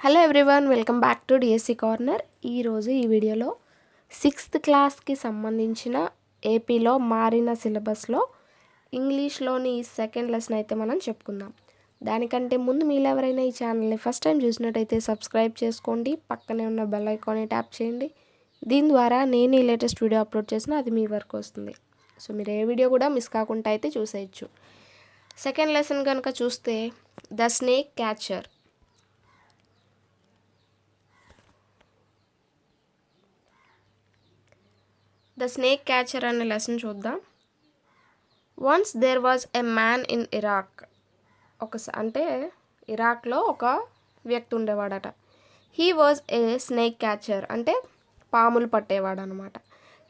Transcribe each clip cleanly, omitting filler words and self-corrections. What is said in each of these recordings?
Hello everyone, welcome back to DSC corner. ఈరోజు ఈ వీడియోలో 6th క్లాస్కి సంబంధించిన ఏపీలో మారిన సిలబస్లో ఇంగ్లీష్లోని సెకండ్ లెసన్ అయితే మనం చెప్పుకుందాం. దానికంటే ముందు మీరు ఎవరైనా ఈ ఛానల్ని ఫస్ట్ టైం చూసినట్టయితే సబ్స్క్రైబ్ చేసుకోండి, పక్కనే ఉన్న బెల్ ఐకాన్ని ట్యాప్ చేయండి. దీని ద్వారా నేను ఈ లేటెస్ట్ వీడియో అప్లోడ్ చేసినా అది మీ వరకు వస్తుంది. సో మీరు ఏ వీడియో కూడా మిస్ కాకుండా అయితే చూసేయచ్చు. సెకండ్ లెసన్ కనుక చూస్తే the snake catcher. The snake catcher అనే లెసన్ చూద్దాం. Once there was a man in Iraq. అంటే ఇరాక్లో ఒక వ్యక్తి ఉండేవాడట. He was a snake catcher, అంటే పాములు పట్టేవాడు అనమాట.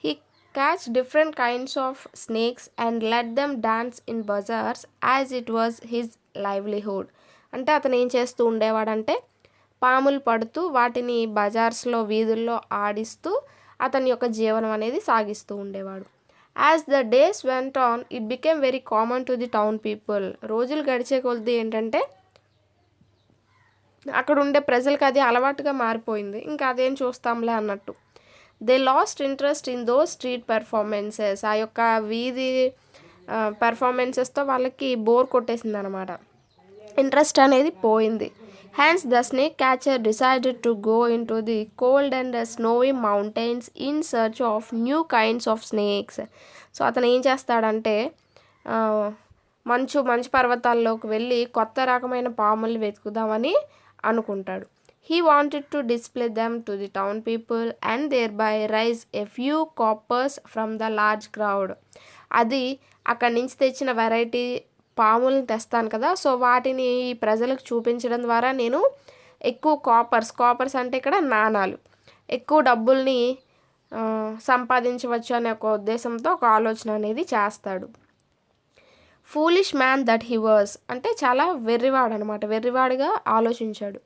He catch different kinds of snakes and let them dance in bazaars as it was his livelihood. అంటే అతను ఏం చేస్తూ ఉండేవాడంటే పాములు పడుతూ వాటిని బజార్స్లో వీధుల్లో ఆడిస్తూ అతని యొక్క జీవనం అనేది సాగిస్తూ ఉండేవాడు. As the days went on it became very common to the town people. రోజులు గడిచే కొద్దీ ఏంటంటే అక్కడ ఉండే ప్రజలకు అది అలవాటుగా మారిపోయింది. ఇంకా అదేం చూస్తాంలే అన్నట్టు. They lost interest in those street performances. ఆ యొక్క వీధి పెర్ఫార్మెన్సెస్తో వాళ్ళకి బోర్ కొట్టేసింది అనమాట. ఇంట్రెస్ట్ అనేది పోయింది. Hence, the snake catcher decided to go into the cold and snowy mountains in search of new kinds of snakes. So అతను ఏం చేస్తాడంటే మంచు పర్వతాల్లోకి వెళ్ళి కొత్త రకమైన పాములు వెతుకుదామని అనుకుంటాడు. He wanted to display them to the town people and thereby raise a few coppers from the large crowd. అది అక్కడి నుంచి తెచ్చిన వెరైటీ పాములను తెస్తాను కదా, సో వాటిని ఈ ప్రజలకు చూపించడం ద్వారా నేను ఎక్కువ కాపర్స్ అంటే ఇక్కడ నాణాలు, ఎక్కువ డబ్బుల్ని సంపాదించవచ్చు అనే ఒక ఉద్దేశంతో ఒక ఆలోచన అనేది చేస్తాడు. Foolish man that he was, అంటే చాలా వెర్రివాడు అనమాట. వెర్రివాడుగా ఆలోచించాడు.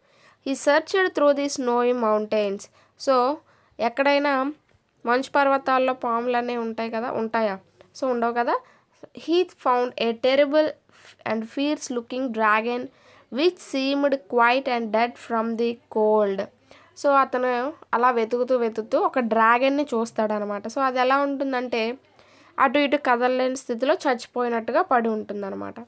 He searched through the స్నోయి mountains. So ఎక్కడైనా మంచు పర్వతాల్లో పాములు అనేవి ఉంటాయా? సో ఉండవు కదా. He found a terrible and fierce looking dragon which seemed quiet and dead from the cold. So అతను అలా వెతుకుతూ ఒక డ్రాగన్ని చూస్తాడనమాట. సో అది ఎలా ఉంటుందంటే అటు ఇటు కదలలేని స్థితిలో చచ్చిపోయినట్టుగా పడి ఉంటుందన్నమాట.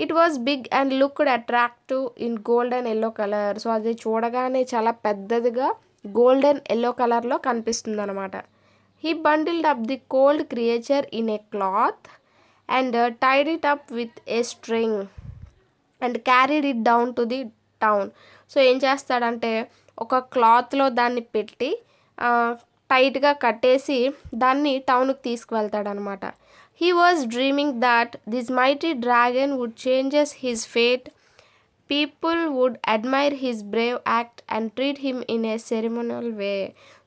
It was big and looked attractive in golden yellow colour. So అది చూడగానే చాలా పెద్దదిగా గోల్డెన్ ఎల్లో కలర్లో కనిపిస్తుంది అనమాట. He bundled up the cold creature in a cloth and tied it up with a string and carried it down to the town. So ఏం చేస్తాడంటే ఒక క్లాత్లో దాన్ని పెట్టి టైట్గా కట్టేసి దాన్ని టౌన్కి తీసుకువెళ్తాడనమాట. He was dreaming that this mighty dragon would changes his fate. People would admire his brave act and treat him in a ceremonial way.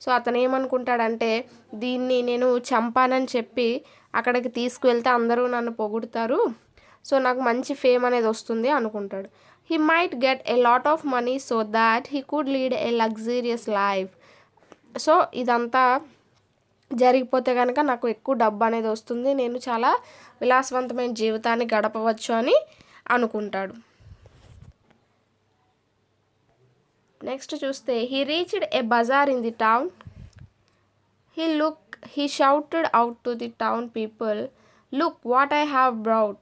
So అతను ఏమనుకుంటాడంటే దీన్ని నేను చంపానని చెప్పి అక్కడికి తీసుకువెళ్తే అందరూ నన్ను పొగుడుతారు, సో నాకు మంచి ఫేమ్ అనేది వస్తుంది అనుకుంటాడు. He might get a lot of money so that he could lead a luxurious life. So ఇదంతా జరిగిపోతే కనుక నాకు ఎక్కువ డబ్బు అనేది వస్తుంది, నేను చాలా విలాసవంతమైన జీవితాన్ని గడపవచ్చు అని అనుకుంటాడు. నెక్స్ట్ చూస్తే he reached a bazaar in the town. He shouted out to the town people, "Look what I have brought."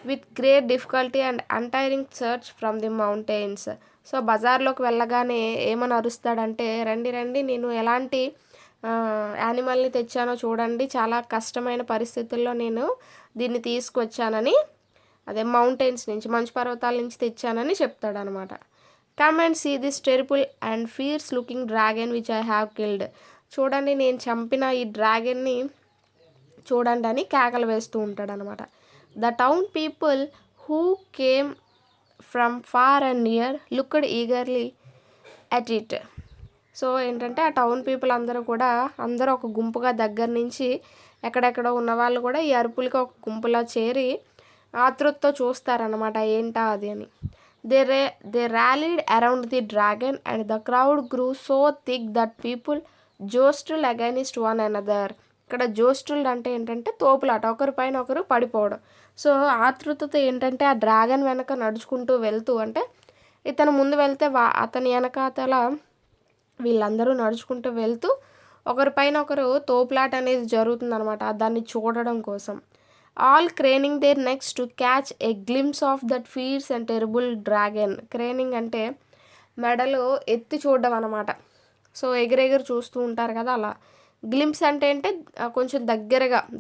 With great difficulty and untiring search from the mountains. So బజార్లోకి వెళ్ళగానే ఏమని అరుస్తాడంటే రండి నేను ఎలాంటి యానిమల్ని తెచ్చానో చూడండి, చాలా కష్టమైన పరిస్థితుల్లో నేను దీన్ని తీసుకొచ్చానని, అదే మౌంటైన్స్ నుంచి మంచు పర్వతాల నుంచి తెచ్చానని చెప్తాడనమాట. Come and see this terrible and fierce looking dragon which I have killed. చూడండి నేను చంపిన ఈ డ్రాగన్ని చూడండి అని కేకలు వేస్తూ ఉంటాడనమాట. The town people who came from far and near looked eagerly at it. So ఏంటంటే ఆ టౌన్ పీపుల్ అందరూ ఒక గుంపుగా దగ్గర నుంచి ఎక్కడెక్కడో ఉన్న వాళ్ళు కూడా ఈ అరుపులకి ఒక గుంపులో చేరి ఆతృతతో చూస్తారనమాట ఏంటా అది అని. They rallied around the dragon and the crowd grew so thick that people jostle against one another. ఇక్కడ జోస్టుల్ అంటే ఏంటంటే తోపులాట, ఒకరిపైన ఒకరు పడిపోవడం. సో ఆతృతతో ఏంటంటే ఆ డ్రాగన్ వెనక నడుచుకుంటూ వెళ్తూ అంటే ఇతను ముందు వెళ్తే అతని వెనకాతల వీళ్ళందరూ నడుచుకుంటూ వెళ్తూ ఒకరిపైన ఒకరు తోపులాట అనేది జరుగుతుందనమాట దాన్ని చూడడం కోసం. All craning their necks to catch a glimpse of that fierce and terrible dragon. Craning అంటే మెడలు ఎత్తి చూడడం అనమాట. సో ఎగిరెగిరి చూస్తూ ఉంటారు కదా అలా. గ్లిమ్స్ అంటే కొంచెం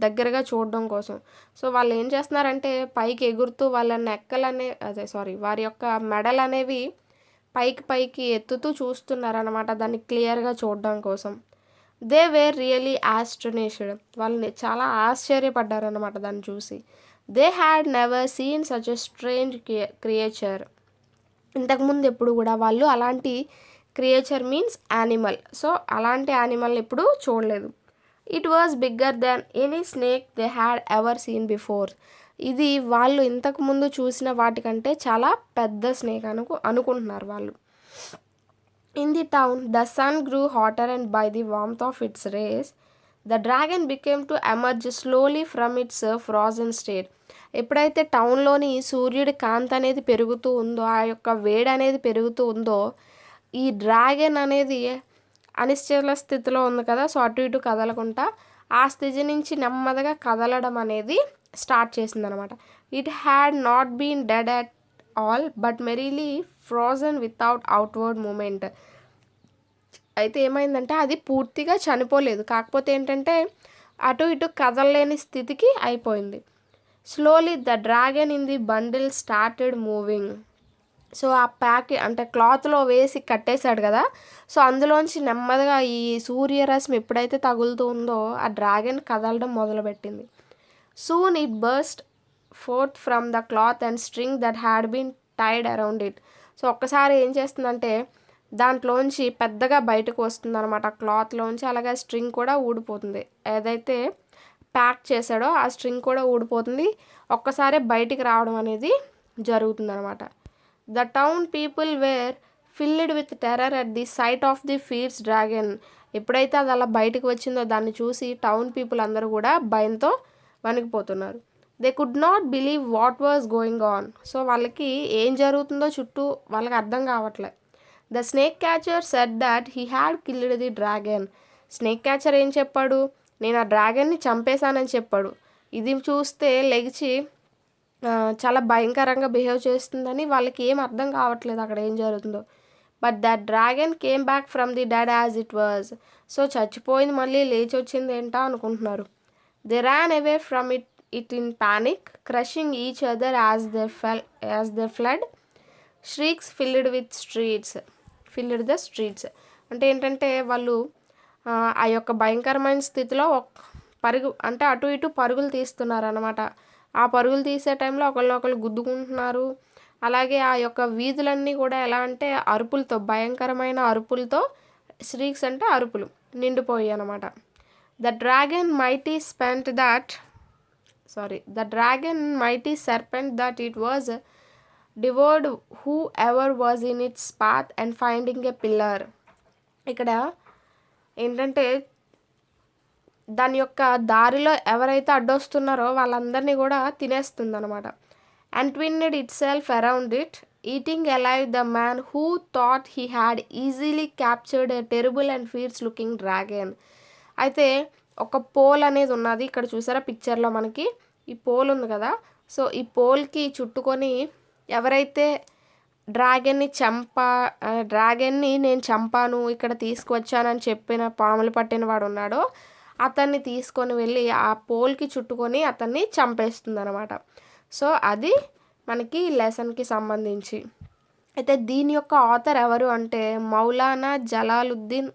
దగ్గరగా చూడడం కోసం. సో వాళ్ళు ఏం చేస్తున్నారంటే పైకి ఎగురుతూ వాళ్ళ వారి యొక్క మెడలు అనేవి పైకి ఎత్తుతూ చూస్తున్నారనమాట దాన్ని క్లియర్గా చూడడం కోసం. They were really astonished. వాళ్ళని చాలా ఆశ్చర్యపడ్డారనమాట దాన్ని చూసి. They had never seen such a strange creature. ఇంతకుముందు ఎప్పుడు కూడా వాళ్ళు అలాంటి క్రియేచర్ మీన్స్ యానిమల్. సో అలాంటి యానిమల్ని ఎప్పుడు చూడలేదు. It was bigger than any snake they had ever seen before. ఇది వాళ్ళు ఇంతకుముందు చూసిన వాటికంటే చాలా పెద్ద స్నేక్ అనుకుంటున్నారు వాళ్ళు. In the town the sun grew hotter and by the warmth of its rays the dragon became to emerge slowly from its frozen state. ఎప్పుడైతే టౌన్లోని సూర్యుడి కాంతి అనేది పెరుగుతూ ఉందో, ఆ యొక్క వేడి అనేది పెరుగుతూ ఉందో, ఈ డ్రాగన్ అనేది అనిశ్చల స్థితిలో ఉంది కదా. సో అటు ఇటు కదలకుండా ఆ స్థితి నుంచి నెమ్మదిగా కదలడం అనేది స్టార్ట్ చేసిందనమాట. It had not been dead at all but merely frozen without outward movement. అయితే ఏమైందంటే అది పూర్తిగా చనిపోలేదు, కాకపోతే ఏంటంటే అటు ఇటు కదలలేని స్థితికి అయిపోయింది. Slowly the dragon in the bundle started moving. So ఆ అంటే క్లాత్లో వేసి కట్టేశాడు కదా. సో అందులోంచి నెమ్మదిగా ఈ సూర్యరశ్మి ఎప్పుడైతే తగులుతూ ఉందో ఆ డ్రాగన్ కదలడం మొదలుపెట్టింది. Soon it burst forth from the cloth and string that had been tied around it. So ఒక్కసారి ఏం చేస్తుందంటే దాంట్లోంచి పెద్దగా బయటకు వస్తుంది అనమాట క్లాత్లోంచి. అలాగే స్ట్రింగ్ కూడా ఊడిపోతుంది. ఏదైతే ప్యాక్ చేశాడో ఆ స్ట్రింగ్ కూడా ఊడిపోతుంది. ఒక్కసారి బయటికి రావడం అనేది జరుగుతుంది అనమాట. The town people were filled with terror at the sight of the fierce dragon. ఎప్పుడైతే అది అలా బయటకు వచ్చిందో దాన్ని చూసి టౌన్ పీపుల్ అందరూ కూడా భయంతో వణికిపోతున్నారు. They could not believe what was going on. So వాళ్ళకి ఏం జరుగుతుందో చుట్టూ వాళ్ళకి అర్థం కావట్లే. The snake catcher said that he had killed the dragon. Snake catcher ఏం చెప్పాడు, నేను ఆ డ్రాగన్ని చంపేశానని చెప్పాడు. ఇది చూస్తే లెగిచి చాలా భయంకరంగా బిహేవ్ చేస్తుందని వాళ్ళకి ఏం అర్థం కావట్లేదు అక్కడ ఏం జరుగుతుందో. But that dragon came back from the dead as it was. So చచ్చిపోయింది మళ్ళీ లేచి వచ్చింది ఏంటా అనుకుంటున్నారు. They ran away from it in panic crushing each other as they fled. Shrieks filled the streets. అంటే ఏంటంటే వాళ్ళు ఆ యొక్క భయంకరమైన స్థితిలో అంటే అటు ఇటు పరుగులు తీస్తున్నారు అనమాట. ఆ పరుగులు తీసే టైంలో ఒకళ్ళు గుద్దుకుంటున్నారు. అలాగే ఆ యొక్క వీధులన్నీ కూడా ఎలా అంటే అరుపులతో, భయంకరమైన అరుపులతో, స్ట్రీక్స్ అంటే అరుపులు నిండిపోయాయి అనమాట. The dragon mighty serpent that it was devoured who ever was in it's path and finding a pillar. ఇక్కడ ఏంటంటే దాని యొక్క దారిలో ఎవరైతే అడ్డొస్తున్నారో వాళ్ళందరినీ కూడా తినేస్తుంది అనమాట. And twined itself around it eating alive the man who thought he had easily captured a terrible and fierce looking dragon. అయితే ఒక పోల్ అనేది ఉన్నది ఇక్కడ చూసారా పిక్చర్లో మనకి ఈ పోల్ ఉంది కదా. సో ఈ పోల్కి చుట్టుకొని ఎవరైతే డ్రాగన్ని నేను చంపాను, ఇక్కడ తీసుకువచ్చానని చెప్పిన పాములు పట్టిన వాడు ఉన్నాడో అతన్ని తీసుకొని వెళ్ళి ఆ పోల్కి చుట్టుకొని అతన్ని చంపేస్తుంది అనమాట. సో అది మనకి లెసన్కి సంబంధించి. అయితే దీని యొక్క ఆథర్ ఎవరు అంటే మౌలానా జలాలుద్దీన్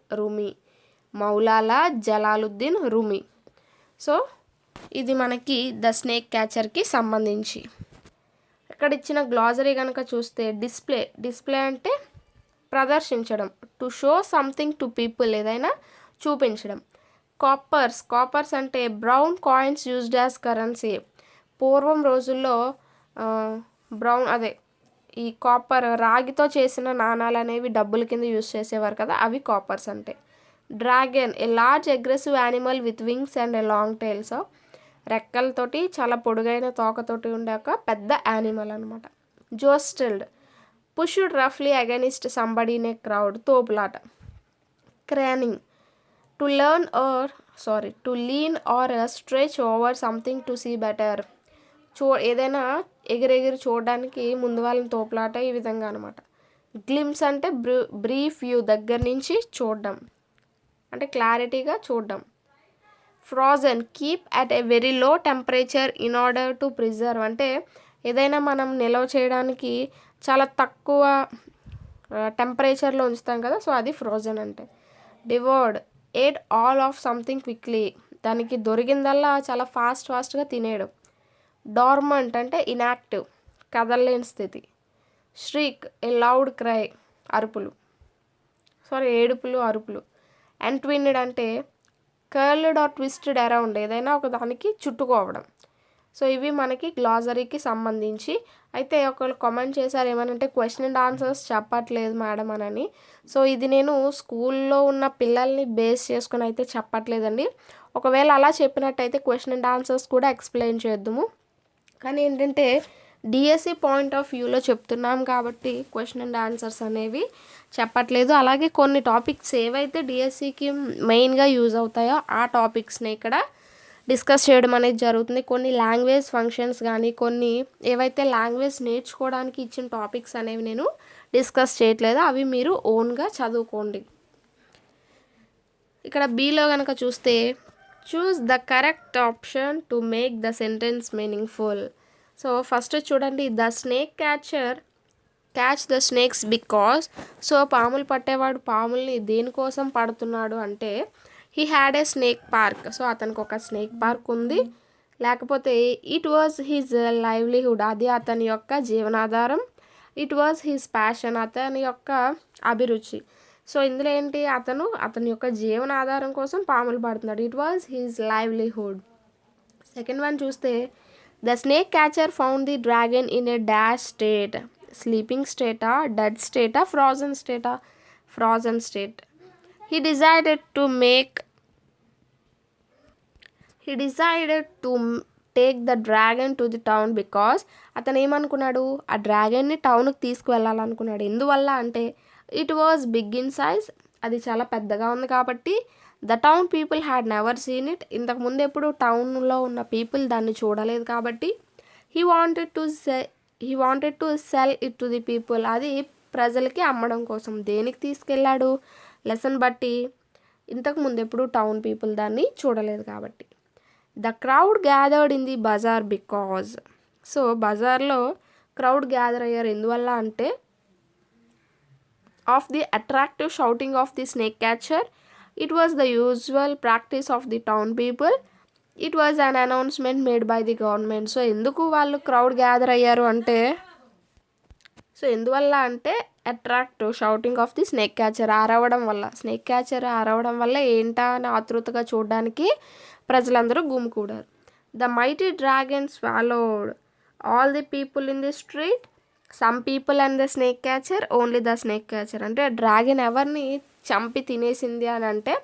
రూమి. సో ఇది మనకి ద స్నేక్ క్యాచర్కి సంబంధించి. ఇక్కడ ఇచ్చిన గ్లాజరీ కనుక చూస్తే డిస్ప్లే అంటే ప్రదర్శించడం, to show something to people ఏదైనా చూపించడం. కాపర్స్ అంటే brown coins used as currency. పూర్వం రోజుల్లో ఈ కాపర్ రాగితో చేసిన నాణాలు అనేవి డబ్బుల కింద యూజ్ చేసేవారు కదా, అవి కాపర్స్ అంటే. Dragon a large aggressive animal with wings and a long tails. రెక్కలతోటి చాలా పొడుగైన తోకతోటి ఉండే ఒక పెద్ద యానిమల్ అనమాట. జోస్టిల్డ్ పుష్డ్ రఫ్లీ against somebody in a crowd, తోపులాట. Craning, to learn or to lean or stretch over something to see better. ఏదైనా ఎగిరెగిరి చూడడానికి ముందు వాళ్ళని తోపులాట ఈ విధంగా అనమాట. గ్లిమ్స్ అంటే బ్రీఫ్ వ్యూ, దగ్గర నుంచి చూడడం అంటే క్లారిటీగా చూడడం. Frozen, keep at a very low temperature in order to preserve, అంటే ఏదైనా మనం నిల్వ చేయడానికి చాలా తక్కువ టెంపరేచర్లో ఉంచుతాం కదా, సో అది ఫ్రోజన్ అంటే. Devoured, at all of something quickly, దానికి దొరికిందల్లా చాలా ఫాస్ట్గా తినేయడం. డార్మంట్ అంటే ఇన్యాక్టివ్, కదలలేని స్థితి. ష్రీక్, ఏ లౌడ్ క్రై, అరుపులు, ఏడుపులు, అరుపులు. ఎంట్విన్డ్ అంటే కర్ల్డ్ ఆర్ ట్విస్టెడ్ అరౌండ్, ఏదైనా ఒక దానికి చుట్టుకోవడం. సో ఇవి మనకి గ్లాసరీకి సంబంధించి. అయితే ఒకళ్ళు కామెంట్ చేశారు ఏమనంటే క్వశ్చన్ అండ్ ఆన్సర్స్ చెప్పట్లేదు మేడం అని. సో ఇది నేను స్కూల్లో ఉన్న పిల్లల్ని బేస్ చేసుకుని అయితే చెప్పట్లేదండి. ఒకవేళ అలా చెప్పినట్టయితే క్వశ్చన్ అండ్ ఆన్సర్స్ కూడా ఎక్స్ప్లెయిన్ చేద్దాము. కానీ ఏంటంటే డిఎస్సి పాయింట్ ఆఫ్ వ్యూలో చెప్తున్నాం కాబట్టి క్వశ్చన్ అండ్ ఆన్సర్స్ అనేవి చెప్పట్లేదు. అలాగే కొన్ని టాపిక్స్ ఏవైతే డిఎస్సికి మెయిన్గా యూజ్ అవుతాయో ఆ టాపిక్స్ని ఇక్కడ డిస్కస్ చేయడం అనేది జరుగుతుంది. కొన్ని లాంగ్వేజ్ ఫంక్షన్స్ కానీ కొన్ని ఏవైతే లాంగ్వేజ్ నేర్చుకోవడానికి ఇచ్చిన టాపిక్స్ అనేవి నేను డిస్కస్ చేయట్లేదు, అవి మీరు ఓన్గా చదువుకోండి. ఇక్కడ బీలో కనుక చూస్తే choose the correct option to make the sentence meaningful. So first చూడండి, the snake catch the snakes because. So పాములు పట్టేవాడు పాముల్ని దేనికోసం పడుతున్నాడు అంటే he had a snake park, so అతనికి ఒక స్నేక్ పార్క్ ఉంది. లేకపోతే ఇట్ వాజ్ హిజ్ లైవ్లీహుడ్, అది అతని యొక్క జీవనాధారం. ఇట్ వాజ్ హిజ్ ప్యాషన్, అతని యొక్క అభిరుచి. సో ఇందులో ఏంటి, అతని యొక్క జీవనాధారం కోసం పాములు పడుతున్నాడు. It was his livelihood. Second one చూస్తే the snake catcher found the dragon in a dash state, sleeping స్టేటా, డెడ్ స్టేటా, frozen state. He decided to take the dragon to the town because అతను ఏమనుకున్నాడు, ఆ డ్రాగన్ని టౌన్కి తీసుకువెళ్ళాలనుకున్నాడు. ఎందువల్ల అంటే it was big in size, అది చాలా పెద్దగా ఉంది కాబట్టి. The town people had never seen it, ఇంతకుముందు ఎప్పుడు టౌన్లో ఉన్న పీపుల్ దాన్ని చూడలేదు కాబట్టి. He wanted to sell it to the people, అది ప్రజలకి అమ్మడం కోసం. దేనికి తీసుకెళ్ళాడు, లెసన్ బట్టి, ఇంతకుముందు ఎప్పుడు టౌన్ పీపుల్ దాన్ని చూడలేదు కాబట్టి. The crowd gathered in the bazaar because. So బజార్లో క్రౌడ్ గ్యాదర్ అయ్యారు ఎందువల్ల అంటే of the attractive shouting of the snake catcher. It was the usual practice of the town people. It was an announcement made by the government. So ఎందుకు వాళ్ళు crowd gather అయ్యారు అంటే ఎందువల్ల అంటే attractive shouting of the snake catcher, అరవడం వల్ల ఏంటా అని ఆతృతగా చూడడానికి ప్రజలందరూ గుమికూడారు. The mighty dragon swallowed all the people in the street, some people and the snake catcher, only the snake catcher. అంటే డ్రాగన్ ఎవరిని చంపి తినేసింది అని అంటే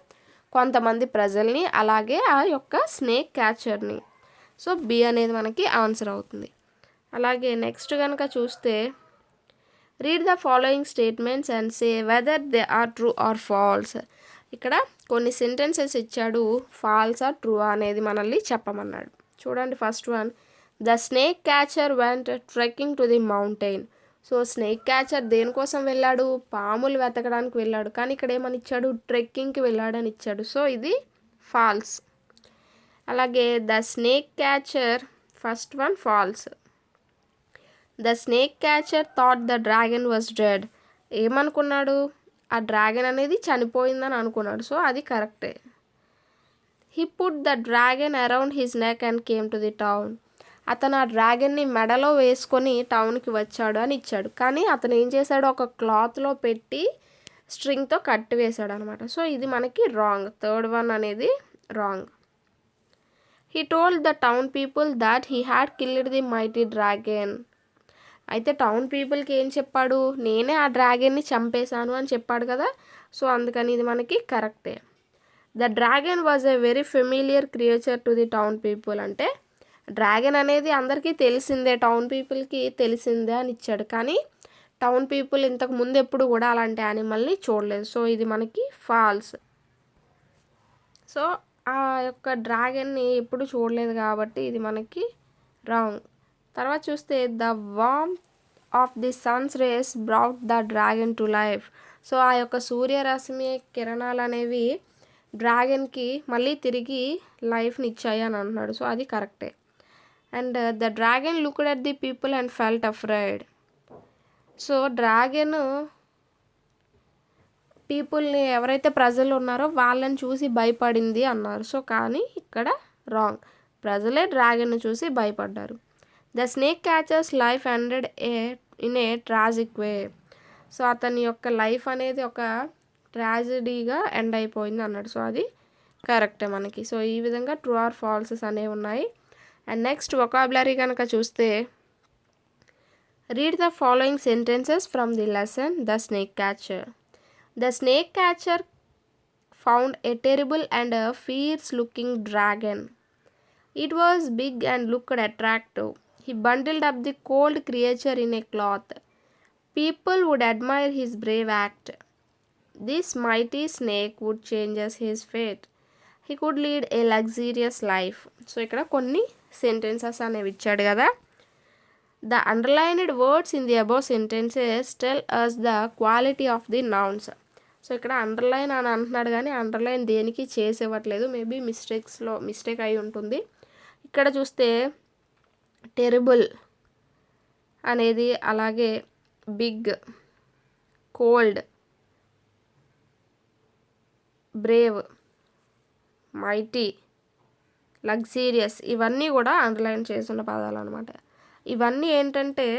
కొంతమంది ప్రజల్ని, అలాగే ఆ యొక్క స్నేక్ క్యాచర్ని. సో బి అనేది మనకి ఆన్సర్ అవుతుంది. అలాగే నెక్స్ట్ కనుక చూస్తే read the following statements and say whether they are true or false. ఇక్కడ కొన్ని సెంటెన్సెస్ ఇచ్చాడు, ఫాల్స్ ఆర్ ట్రూ అనేది మనల్ని చెప్పమన్నాడు. చూడండి first one, the snake catcher vent trekking to the mountain. So snake catcher దేనికోసం వెళ్ళాడు, పాములు వెతకడానికి వెళ్ళాడు. కానీ ఇక్కడ ఏమని ఇచ్చాడు, ట్రెక్కింగ్కి వెళ్ళాడని ఇచ్చాడు. సో ఇది ఫాల్స్. అలాగే the snake catcher, first one false. The snake catcher thought the dragon was dead. ఏమనుకున్నాడు, ఆ డ్రాగన్ అనేది చనిపోయిందని అనుకున్నాడు. సో అది కరెక్టే. He put the dragon around his neck and came to the town. అతను ఆ డ్రాగన్ని మెడలో వేసుకొని టౌన్కి వచ్చాడు అని ఇచ్చాడు. కానీ అతను ఏం చేశాడు, ఒక క్లాత్లో పెట్టి స్ట్రింగ్తో కట్టి వేశాడు అనమాట. సో ఇది మనకి రాంగ్, థర్డ్ వన్ అనేది wrong. He told the town people that he had killed the mighty dragon. అయితే టౌన్ పీపుల్కి ఏం చెప్పాడు, నేనే ఆ డ్రాగన్ని చంపేశాను అని చెప్పాడు కదా. సో అందుకని ఇది మనకి కరెక్టే. The dragon was a very familiar creature to the town people. అంటే డ్రాగన్ అనేది అందరికీ తెలిసిందే, టౌన్ పీపుల్కి తెలిసిందే అని ఇచ్చాడు. కానీ టౌన్ పీపుల్ ఇంతకు ముందు ఎప్పుడు కూడా అలాంటి యానిమల్ని చూడలేదు. సో ఇది మనకి ఫాల్స్. సో ఆ యొక్క డ్రాగన్ని ఎప్పుడు చూడలేదు కాబట్టి ఇది మనకి రాంగ్. తర్వాత చూస్తే the warm of the sun's rays brought the dragon to life. So ఆ యొక్క సూర్యరశ్మి కిరణాలు అనేవి డ్రాగన్కి మళ్ళీ తిరిగి లైఫ్ని ఇచ్చాయి అని అంటున్నాడు. సో అది కరెక్టే. And the dragon looked at the people and felt afraid. So dragon పీపుల్ని ఎవరైతే ప్రజలు ఉన్నారో వాళ్ళని చూసి భయపడింది అన్నారు. సో కానీ ఇక్కడ రాంగ్. ప్రజలే డ్రాగన్ను చూసి భయపడ్డారు. The snake catchers life ended in a tragic way. So అతని యొక్క లైఫ్ అనేది ఒక ట్రాజడీగా ఎండ్ అయిపోయింది అన్నాడు. సో అది కరెక్టే మనకి. సో ఈ విధంగా ట్రూ ఆర్ ఫాల్సెస్ అనేవి ఉన్నాయి. అండ్ నెక్స్ట్ వొకాబులరీ కనుక చూస్తే read the following sentences from the lesson the snake catcher. The snake catcher found a terrible and a fierce-looking dragon. It was big and looked attractive. He bundled up the cold creature in a cloth. People would admire his brave act. This mighty snake would change his fate. He could lead a luxurious life. So ikkada konni sentences అనేవి ఇచ్చాడు కదా. The underlined words in the above sentences tell us the quality of the nouns. So ఇక్కడ underline అని అంటున్నాడు కానీ underline దేనికి చేసేవట్లేదు. Maybe mistake అయి ఉంటుంది. ఇక్కడ చూస్తే టెరిబుల్ అనేది, అలాగే big, cold, brave, mighty, luxurious ఇవన్నీ కూడా అండర్లైన్ చేస్తున్న పదాలు అనమాట. ఇవన్నీ ఏంటంటే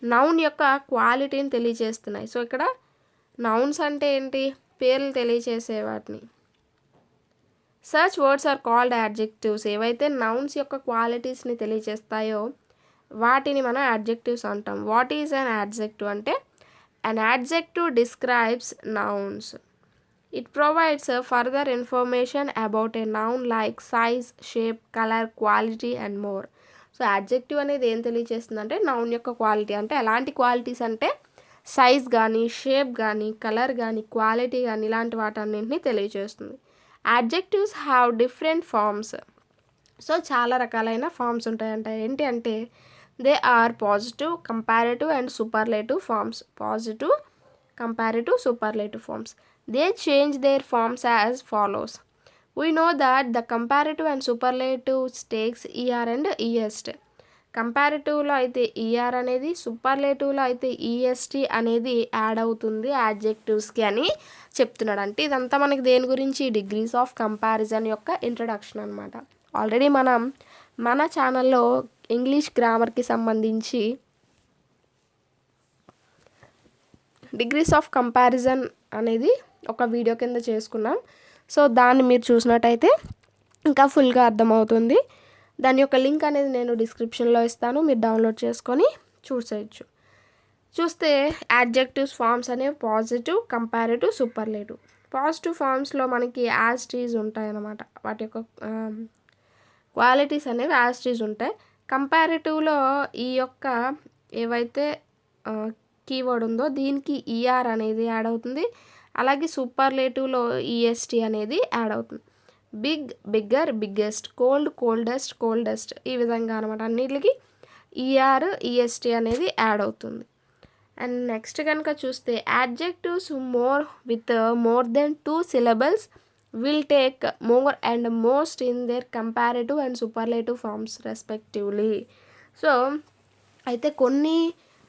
నౌన్ యొక్క క్వాలిటీని తెలియజేస్తున్నాయి. సో ఇక్కడ నౌన్స్ అంటే ఏంటి? పేర్లు తెలియచేసే వాటిని. సర్చ్ వర్డ్స్ ఆర్ కాల్డ్ యాడ్జెక్టివ్స్. ఏవైతే నౌన్స్ యొక్క క్వాలిటీస్ని తెలియజేస్తాయో వాటిని మనం యాడ్జెక్టివ్స్ అంటాం. వాట్ ఈజ్ అన్ యాడ్జెక్టివ్ అంటే అన్ adjective describes nouns. It provides further information about a noun like size, shape, colour, quality and more. So adjective అనేది ఏం తెలియజేస్తుంది అంటే నౌన్ యొక్క క్వాలిటీ. అంటే ఎలాంటి క్వాలిటీస్ అంటే సైజ్ కానీ, షేప్ కానీ, కలర్ కానీ, క్వాలిటీ కానీ ఇలాంటి వాటన్నింటినీ తెలియజేస్తుంది. Adjectives have different forms. So చాలా రకాలైన ఫార్మ్స్ ఉంటాయంట. ఏంటి అంటే they are positive, comparative and superlative forms. Positive, comparative, superlative forms. They change their forms as follows. We know that the comparative and superlative takes er and est. కంపారిటివ్లో అయితే ER అనేది, సూపర్లేటివ్లో అయితే EST అనేది add అవుతుంది యాడ్జెక్టివ్స్కి అని చెప్తున్నాడు. అంటే ఇదంతా మనకి దేని గురించి? డిగ్రీస్ ఆఫ్ కంపారిజన్ యొక్క ఇంట్రడక్షన్ అనమాట. ఆల్రెడీ మనం మన ఛానల్లో ఇంగ్లీష్ గ్రామర్కి సంబంధించి డిగ్రీస్ ఆఫ్ కంపారిజన్ అనేది ఒక వీడియో కింద చేసుకున్నాం. సో దాన్ని మీరు చూసినట్టయితే ఇంకా ఫుల్గా అర్థమవుతుంది. దాని యొక్క లింక్ అనేది నేను డిస్క్రిప్షన్లో ఇస్తాను, మీరు డౌన్లోడ్ చేసుకొని చూసేయచ్చు. చూస్తే యాడ్జెక్టివ్స్ ఫార్మ్స్ అనేవి పాజిటివ్, కంపారిటివ్, సూపర్లేటివ్. పాజిటివ్ ఫార్మ్స్లో మనకి యాస్టీస్ ఉంటాయన్నమాట. వాటి యొక్క క్వాలిటీస్ అనేవి యాస్టీస్ ఉంటాయి. కంపారిటివ్లో ఈ యొక్క ఏవైతే కీవర్డ్ ఉందో దీనికి ఈఆర్ అనేది యాడ్ అవుతుంది. అలాగే సూపర్లేటివ్లో ఈఎస్టీ అనేది యాడ్ అవుతుంది. Big, bigger, biggest, cold, coldest, coldest ఈ విధంగా అనమాట. అన్నిటికి ఈఆర్, ఈఎస్టీ అనేది యాడ్ అవుతుంది. అండ్ నెక్స్ట్ కనుక చూస్తే adjectives with more than 2 syllables will take more and most in their comparative and superlative forms respectively. So అయితే కొన్ని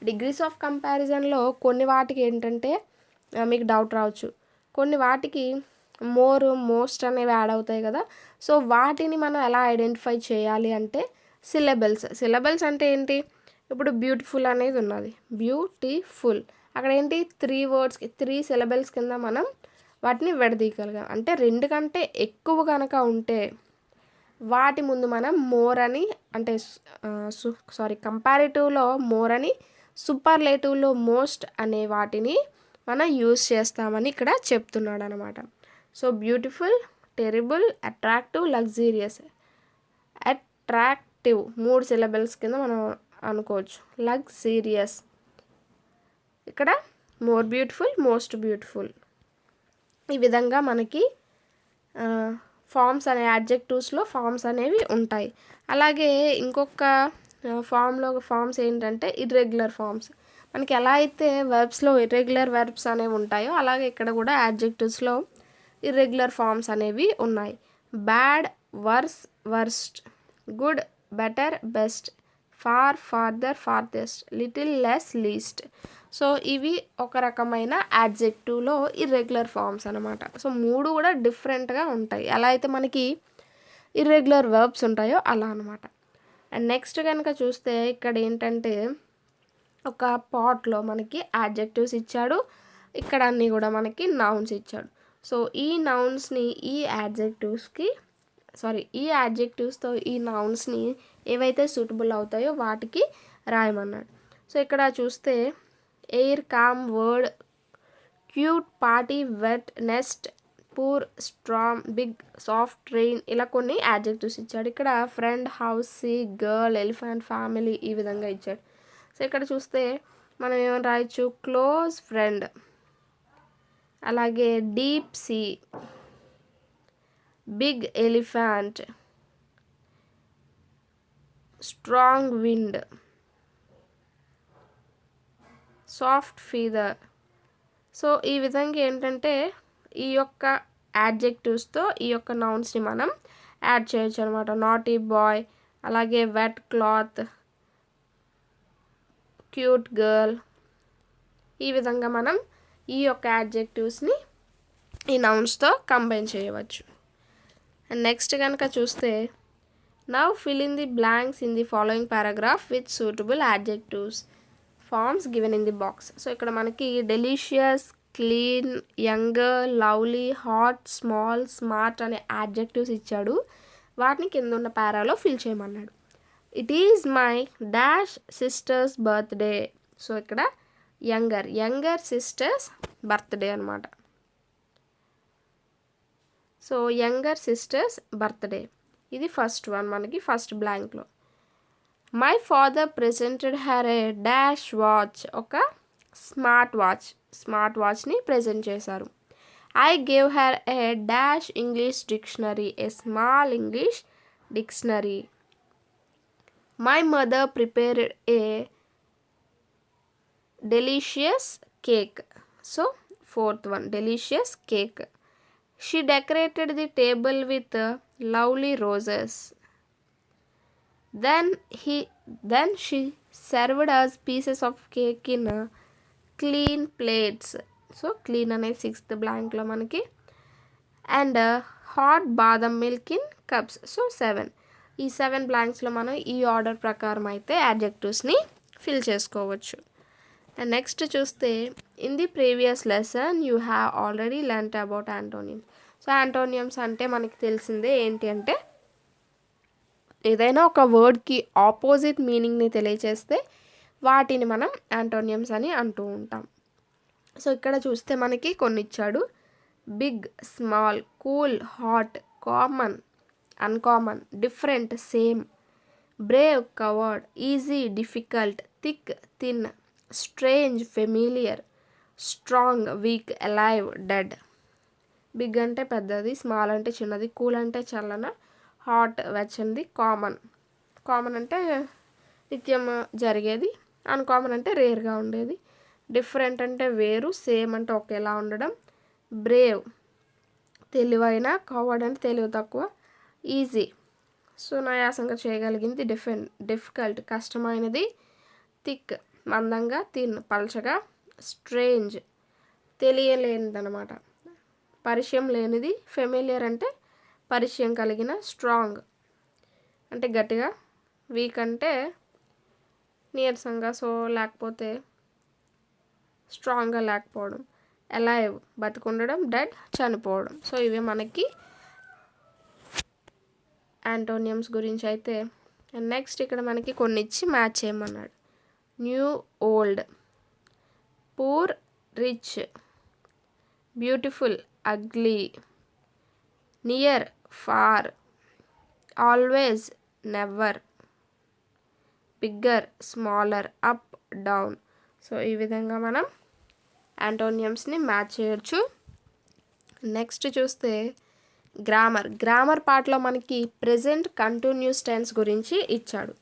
డిగ్రీస్ ఆఫ్ కంపారిజన్లో కొన్ని వాటికి ఏంటంటే మీకు డౌట్ రావచ్చు, కొన్ని వాటికి మోర్, మోస్ట్ అనేవి యాడ్ అవుతాయి కదా. సో వాటిని మనం ఎలా ఐడెంటిఫై చేయాలి అంటే సిలబల్స్ అంటే ఏంటి? ఇప్పుడు బ్యూటిఫుల్ అనేది ఉన్నది, బ్యూటిఫుల్, అక్కడ ఏంటి 3 wordsకి 3 syllables కింద మనం వాటిని విడదీయగలిగాం. అంటే 2 కంటే ఎక్కువ కనుక ఉంటే వాటి ముందు మనం మోర్ అని అంటే కంపారిటివ్లో మోర్ అని, సూపర్లేటివ్లో మోస్ట్ అనే వాటిని మనం యూజ్ చేస్తామని ఇక్కడ చెప్తున్నాడు అనమాట. So beautiful, terrible, attractive, luxurious. Attractive 3 syllables కింద మనం అనుకోవచ్చు. లగ్జీరియస్ ఇక్కడ మోర్ బ్యూటిఫుల్, మోస్ట్ బ్యూటిఫుల్. ఈ విధంగా మనకి ఫార్మ్స్ అనే యాడ్జెక్టివ్స్లో ఫార్మ్స్ అనేవి ఉంటాయి. అలాగే ఇంకొక ఫార్మ్స్ ఏంటంటే ఇర్రెగ్యులర్ ఫార్మ్స్. మనకి ఎలా అయితే వర్బ్స్లో ఇర్రెగ్యులర్ వర్బ్స్ అనేవి ఉంటాయో అలాగే ఇక్కడ కూడా యాడ్జెక్టివ్స్లో ఇర్రెగ్యులర్ ఫార్మ్స్ అనేవి ఉన్నాయి. Bad, worse, worst, good, better, best, far, farther, farthest, little, less, least. So ఇవి ఒక రకమైన యాడ్జెక్టివ్లో ఇర్రెగ్యులర్ ఫార్మ్స్ అనమాట. సో 3 కూడా డిఫరెంట్గా ఉంటాయి. ఎలా అయితే మనకి ఇర్రెగ్యులర్ వర్బ్స్ ఉంటాయో అలా అనమాట. అండ్ నెక్స్ట్ కనుక చూస్తే ఇక్కడ ఏంటంటే ఒక పాట్లో మనకి యాడ్జెక్టివ్స్ ఇచ్చాడు, ఇక్కడ అన్నీ కూడా మనకి నౌన్స్ ఇచ్చాడు. సో ఈ నౌన్స్ని ఈ యాడ్జెక్టివ్స్తో ఈ నౌన్స్ని ఏవైతే సూటబుల్ అవుతాయో వాటికి రాయమన్నాడు. సో ఇక్కడ చూస్తే air, calm, word, cute, party, wet, nest, poor, strong, big, soft, rain, ఇలా కొన్ని యాడ్జెక్టివ్స్ ఇచ్చాడు. ఇక్కడ friend, house, sea, girl, elephant, family ఈ విధంగా ఇచ్చాడు. సో ఇక్కడ చూస్తే మనం ఏమైనా రాయొచ్చు, క్లోజ్ ఫ్రెండ్, అలాగే deep sea, big elephant, strong wind, soft feather. So ఈ విధంగా ఏంటంటే ఈ యొక్క యాడ్జెక్టివ్స్తో ఈ యొక్క నౌన్స్ని మనం యాడ్ చేయొచ్చు అనమాట. నాటీ బాయ్, అలాగే వెట్ క్లాత్, క్యూట్ గర్ల్, ఈ విధంగా మనం ఈ యొక్క యాడ్జెక్టివ్స్ని ఈ నౌన్స్తో కంబైన్ చేయవచ్చు. అండ్ నెక్స్ట్ కనుక చూస్తే now fill in the blanks in the following paragraph with suitable adjectives forms given in the box. So ఇక్కడ మనకి delicious, clean, younger, lovely, hot, small, smart అనే యాడ్జెక్టివ్స్ ఇచ్చాడు. వాటిని కింద ఉన్న పారాలో ఫిల్ చేయమన్నాడు. It is my dash sister's birthday. So ఇక్కడ యంగర్ సిస్టర్స్ బర్త్డే అనమాట. సో యంగర్ సిస్టర్స్ బర్త్డే ఇది ఫస్ట్ వన్ మనకి ఫస్ట్ బ్లాంక్లో. My father presented her a dash watch, ఒక స్మార్ట్ వాచ్ని ప్రెజెంట్ చేశారు. I gave her a dash English dictionary, a small English dictionary. My mother prepared a delicious cake. So fourth one delicious cake. She decorated the table with lovely roses. Then she served us pieces of cake in clean plates. So clean అనేది sixth బ్లాంక్లో మనకి. And hot బాదం milk in cups. So 7. ఈ 7 బ్లాంక్స్లో మనం ఈ order ప్రకారం అయితే యాడ్జెక్టివ్స్ని fill చేసుకోవచ్చు. And next చూస్తే in the previous lesson you have already learned about antonyms. So antonyms అంటే మనకి తెలిసిందే ఏంటి అంటే ఏదైనా ఒక వర్డ్కి ఆపోజిట్ మీనింగ్ని తెలియచేస్తే వాటిని మనం యాంటోనియమ్స్ అని అంటూ ఉంటాం. సో ఇక్కడ చూస్తే మనకి కొన్ని ఇచ్చాడు. Big, small, cool, hot, common, uncommon, different, same, brave, coward, easy, difficult, thick, thin, strange, familiar, strong, weak, alive, dead. Big అంటే పెద్దది, స్మాల్ అంటే చిన్నది, కూల్ అంటే చల్లన, హాట్ వెచ్చనిది, కామన్ అంటే నిత్యం జరిగేది, అన్కామన్ అంటే రేర్గా ఉండేది, డిఫరెంట్ అంటే వేరు, సేమ్ అంటే ఒకేలా ఉండడం, బ్రేవ్ తెలివైన, కవర్డ్ అంటే తెలివి తక్కువ, ఈజీ సునాయాసంగా చేయగలిగింది, డిఫికల్ట్ కష్టమైనది, థిక్ మందంగా, థిన్ పల్చగా, స్ట్రేంజ్ తెలియలేనిది అనమాట, పరిచయం లేనిది, ఫెమిలియర్ అంటే పరిచయం కలిగిన, స్ట్రాంగ్ అంటే గట్టిగా, వీక్ అంటే నీరసంగా, సో లేకపోతే స్ట్రాంగ్గా లేకపోవడం, అలైవ్ బతికుండడం, డెడ్ చనిపోవడం. సో ఇవే మనకి యాంటోనియమ్స్ గురించి అయితే. నెక్స్ట్ ఇక్కడ మనకి కొన్ని ఇచ్చి మ్యాచ్ చేయమన్నాడు. New, old, poor, rich, beautiful, ugly, near, far, always, never, bigger, smaller, up, down. So ఈ విధంగా మనం యాంటోనియమ్స్ని మ్యాచ్ చేయొచ్చు. నెక్స్ట్ చూస్తే గ్రామర్ పార్ట్లో మనకి ప్రెజెంట్ కంటిన్యూస్ టెన్స్ గురించి ఇచ్చాడు.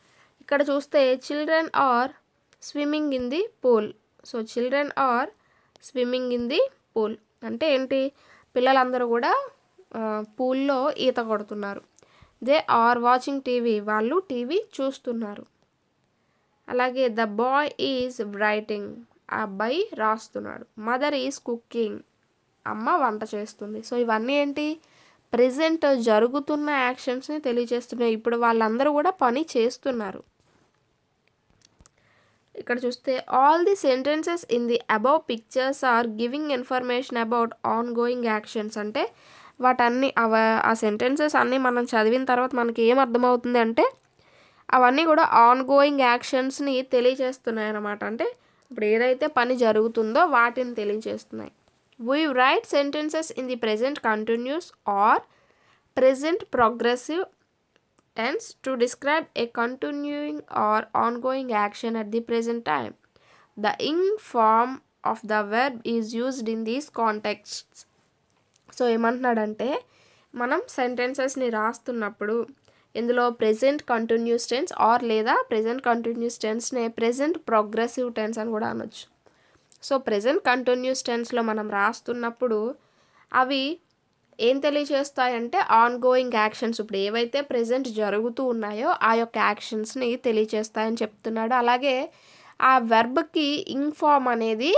ఇక్కడ చూస్తే children are swimming in the pool. So children are swimming in the pool అంటే ఏంటి, పిల్లలందరూ కూడా పూల్లో ఈత కొడుతున్నారు. దే ఆర్ వాచింగ్ టీవీ, వాళ్ళు టీవీ చూస్తున్నారు. అలాగే ద బాయ్ ఈజ్ రైటింగ్, ఆ అబ్బాయి రాస్తున్నాడు. మదర్ ఈజ్ కుకింగ్, అమ్మ వంట చేస్తుంది. సో ఇవన్నీ ఏంటి, ప్రెజెంట్ జరుగుతున్న యాక్షన్స్ని తెలియజేస్తున్నాయి. ఇప్పుడు వాళ్ళందరూ కూడా పని చేస్తున్నారు. ఇక్కడ చూస్తే all the sentences in the above pictures are giving information about on going actions. అంటే వాటన్ని ఆ సెంటెన్సెస్ అన్నీ మనం చదివిన తర్వాత మనకి ఏం అర్థమవుతుంది అంటే అవన్నీ కూడా ఆన్ గోయింగ్ యాక్షన్స్ని తెలియజేస్తున్నాయి అన్నమాట. అంటే ఇప్పుడు ఏదైతే పని జరుగుతుందో వాటిని తెలియజేస్తున్నాయి. We write sentences in the present continuous or present progressive tense to describe a continuing or ongoing action at the present time. The ing form of the verb is used in these contexts. So ఏమంటున్నాడంటే మనం సెంటెన్సెస్ని రాస్తున్నప్పుడు ఇందులో present continuous tense or లేదా present continuous టెన్స్నే present progressive tense అని కూడా అనొచ్చు. సో ప్రెజెంట్ కంటిన్యూస్ టెన్స్లో మనం రాస్తున్నప్పుడు అవి ఏం తెలియజేస్తాయంటే ఆన్ గోయింగ్ యాక్షన్స్, ఇప్పుడు ఏవైతే ప్రెజెంట్ జరుగుతూ ఉన్నాయో ఆ యొక్క యాక్షన్స్ని తెలియజేస్తాయని చెప్తున్నాడు. అలాగే ఆ వెర్బ్కి ఇంగ్ ఫామ్ అనేది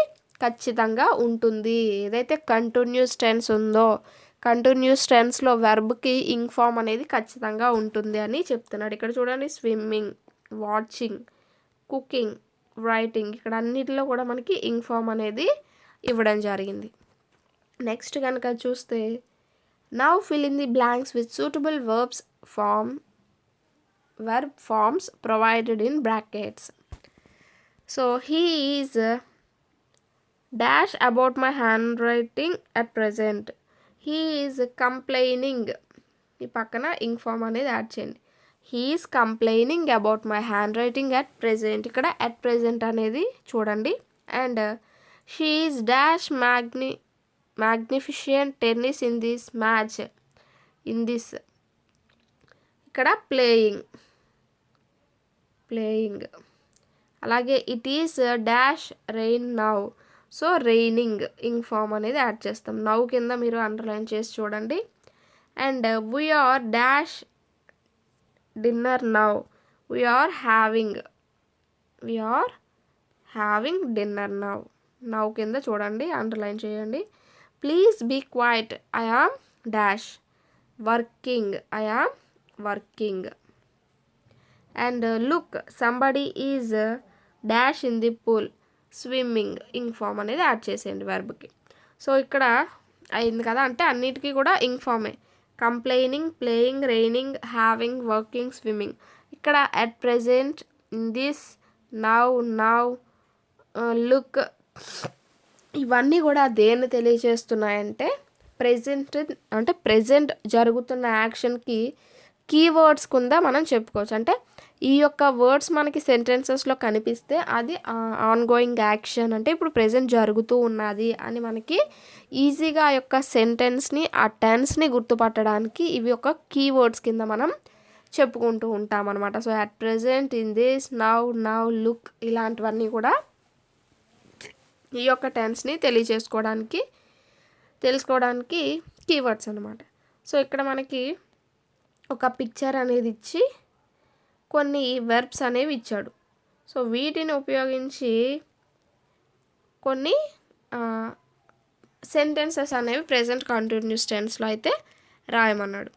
ఖచ్చితంగా ఉంటుంది. ఏదైతే కంటిన్యూస్ టెన్స్ ఉందో కంటిన్యూస్ టెన్స్లో వెర్బ్కి ఇంగ్ ఫామ్ అనేది ఖచ్చితంగా ఉంటుంది అని చెప్తున్నాడు. ఇక్కడ చూడండి, స్విమ్మింగ్, వాచింగ్, కుకింగ్, రైటింగ్, ఇక్కడ అన్నిటిలో కూడా మనకి ఇంగ్ ఫామ్ అనేది ఇవ్వడం జరిగింది. నెక్స్ట్ కనుక చూస్తే now fill in the blanks with suitable verb forms provided in brackets. So he is dash about my handwriting at present. He is complaining, ఈ పక్కన ఇంగ్ ఫామ్ అనేది యాడ్ చేయండి. he is complaining about my handwriting at present, ఇక్కడ at present అనేది చూడండి. And she is dash magnificent tennis in this match, in this, ఇక్కడ playing. అలాగే it is dash rain now, so raining ing form అనేది add చేస్తాం. Now కింద మీరు underline చేసి చూడండి. And we are dash dinner now, we are having dinner now. Now కింద చూడండి, అండర్లైన్ చేయండి. Please be quiet, I am dash working, I am working. And look somebody is dash in the pool, swimming ing form అనేది add చేసేయండి వెర్బ్కి. So ఇక్కడ అయింది కదా, అంటే అన్నిటికీ కూడా ఇంగ్ ఫామే. Complaining, playing, raining, having, working, swimming. ఇక్కడ at present, in this, now, look, ఇవన్నీ కూడా దేన్ని తెలియజేస్తున్నాయంటే ప్రెజెంట్ జరుగుతున్న యాక్షన్కి కీవర్డ్స్ కింద మనం చెప్పుకోవచ్చు. అంటే ఈ యొక్క వర్డ్స్ మనకి సెంటెన్సెస్లో కనిపిస్తే అది ఆన్ గోయింగ్ యాక్షన్, అంటే ఇప్పుడు ప్రెజెంట్ జరుగుతూ ఉన్నది అని మనకి ఈజీగా ఆ యొక్క సెంటెన్స్ని, ఆ టెన్స్ని గుర్తుపట్టడానికి ఇవి ఒక కీవర్డ్స్ కింద మనం చెప్పుకుంటూ ఉంటాం అనమాట. So at present, in this, now, look, ఇలాంటివన్నీ కూడా ఈ యొక్క టెన్స్ని తెలుసుకోవడానికి కీవర్డ్స్ అనమాట. సో ఇక్కడ మనకి ఒక పిక్చర్ అనేది ఇచ్చి కొన్ని వెర్బ్స్ అనేవి ఇచ్చాడు. సో వీటిని ఉపయోగించి కొన్ని సెంటెన్సెస్ అనేవి ప్రెజెంట్ కంటిన్యూస్ టెన్స్లో అయితే రాయమన్నాడు.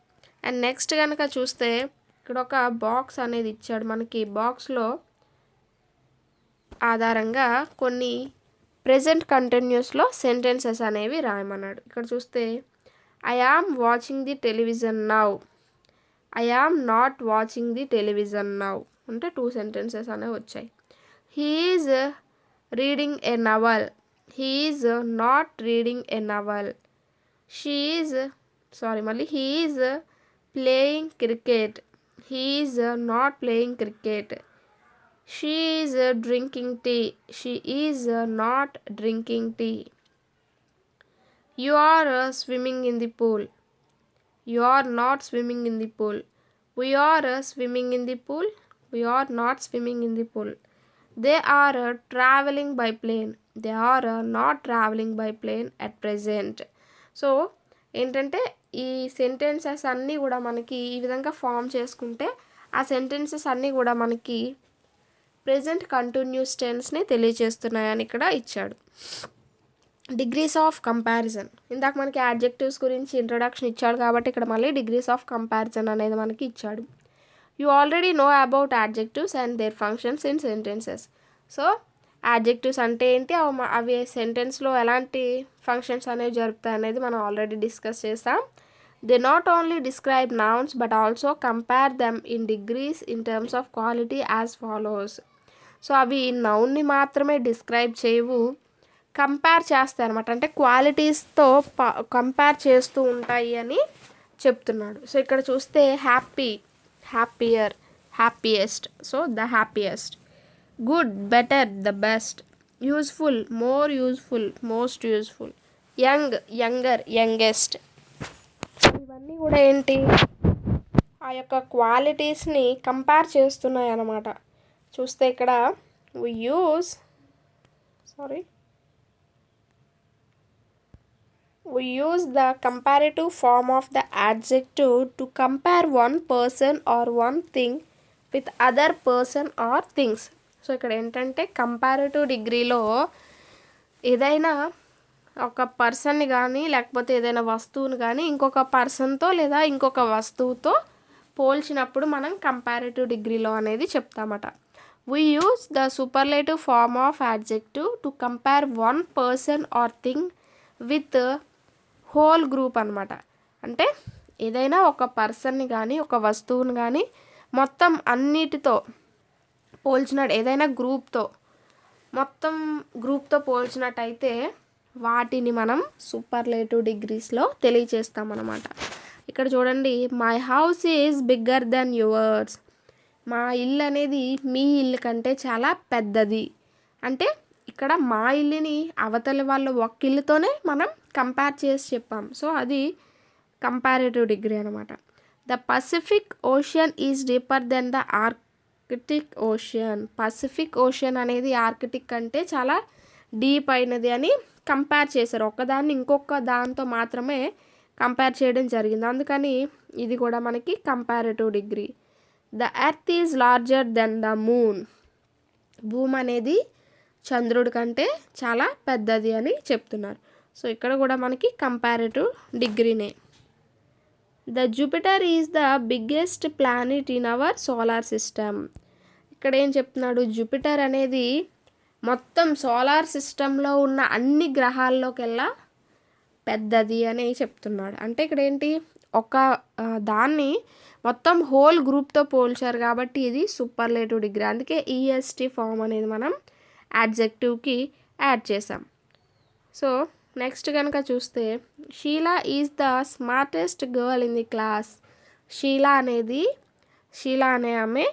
అండ్ నెక్స్ట్ కనుక చూస్తే ఇక్కడ ఒక బాక్స్ అనేది ఇచ్చాడు. మనకి బాక్స్లో ఆధారంగా కొన్ని ప్రెజెంట్ కంటిన్యూస్లో సెంటెన్సెస్ అనేవి రాయమన్నాడు. ఇక్కడ చూస్తే I am watching the television now, I am not watching the television now, అంటే 2 సెంటెన్సెస్ అనేవి వచ్చాయి. He is reading a novel, he is not reading a novel. He is playing cricket, he is not playing cricket. She is drinking tea. She is not drinking tea. You are swimming in the pool. You are not swimming in the pool. We are swimming in the pool. We are not swimming in the pool. They are traveling by plane. They are not traveling by plane at present. So ఏంటంటే ఈ sentences అన్నీ కూడా మనకి ఈ విధంగా form చేసుకుంటే ఆ sentences అన్నీ కూడా మనకి ప్రెజెంట్ కంటిన్యూస్ టెన్స్ని తెలియజేస్తున్నాయని ఇక్కడ ఇచ్చాడు. Degrees of comparison. ఇందాక మనకి యాడ్జెక్టివ్స్ గురించి ఇంట్రొడక్షన్ ఇచ్చాడు కాబట్టి ఇక్కడ మళ్ళీ డిగ్రీస్ ఆఫ్ కంపారిజన్ అనేది మనకి ఇచ్చాడు. You already know about adjectives and there functions in sentences. So adjectives అంటే ఏంటి, అవి సెంటెన్స్లో ఎలాంటి ఫంక్షన్స్ అనేవి జరుపుతాయి అనేది మనం ఆల్రెడీ డిస్కస్ చేస్తాం. They not only describe nouns but also compare them in degrees in terms of quality as follows. So అవి నౌన్ని మాత్రమే డిస్క్రైబ్ చేయవు, కంపేర్ చేస్తాయి అనమాట. అంటే క్వాలిటీస్తో కంపేర్ చేస్తూ ఉంటాయి అని చెప్తున్నాడు. సో ఇక్కడ చూస్తే happy, happier, happiest, so the happiest. Good, better, the best. Useful, more useful, most useful. Young, younger, youngest. ఇవన్నీ కూడా ఏంటి, ఆ యొక్క క్వాలిటీస్ని కంపేర్ చేస్తున్నాయి అన్నమాట. చూస్తే ఇక్కడ we use the comparative form of the adjective to compare one person or one thing with other person or things. So ఇక్కడ ఏంటంటే కంపారిటివ్ డిగ్రీలో ఏదైనా ఒక పర్సన్ని కానీ లేకపోతే ఏదైనా వస్తువుని కానీ ఇంకొక పర్సన్తో లేదా ఇంకొక వస్తువుతో పోల్చినప్పుడు మనం కంపారిటివ్ డిగ్రీలో అనేది చెప్తామట. We use the superlative form of adjective to compare one person or thing with whole group అనమాట. అంటే ఏదైనా ఒక పర్సన్ని కానీ ఒక వస్తువుని కానీ మొత్తం అన్నిటితో పోల్చినట్టు, ఏదైనా మొత్తం గ్రూప్తో పోల్చినట్టయితే వాటిని మనం సూపర్లేటివ్ డిగ్రీస్లో తెలియచేస్తామన్నమాట. ఇక్కడ చూడండి, my house is bigger than yours. మా ఇల్లు అనేది మీ ఇల్లు కంటే చాలా పెద్దది. అంటే ఇక్కడ మా ఇల్లుని అవతలి వాళ్ళ ఒక్క ఇల్లుతోనే మనం కంపేర్ చేసి చెప్పాం. సో అది కంపారిటివ్ డిగ్రీ అనమాట. The Pacific Ocean is deeper than the Arctic Ocean. Pacific Ocean అనేది ఆర్కిటిక్ కంటే చాలా డీప్ అయినది అని కంపేర్ చేశారు. ఒకదాన్ని ఇంకొక దాంతో మాత్రమే కంపేర్ చేయడం జరిగింది. అందుకని ఇది కూడా మనకి comparative degree. The earth is larger than the moon. భూమి అనేది చంద్రుడి కంటే చాలా పెద్దది అని చెప్తున్నారు. సో ఇక్కడ కూడా మనకి కంపారిటివ్ డిగ్రీనే. The Jupiter is the biggest planet in our solar system. ఇక్కడ ఏం చెప్తున్నాడు, జూపిటర్ అనేది మొత్తం సోలార్ సిస్టంలో ఉన్న అన్ని గ్రహాల్లోకెల్లా పెద్దది అని చెప్తున్నాడు. అంటే ఇక్కడ ఏంటి, ఒక దాన్ని మొత్తం హోల్ గ్రూప్తో పోల్చారు కాబట్టి ఇది సూపర్లేటివ్ డిగ్రీ. అందుకే ఈఎస్టీ ఫామ్ అనేది మనం యాడ్జెక్టివ్కి యాడ్ చేసాం. సో నెక్స్ట్ కనుక చూస్తే, Sheela is the smartest girl in the class. Sheela అనే ఆమె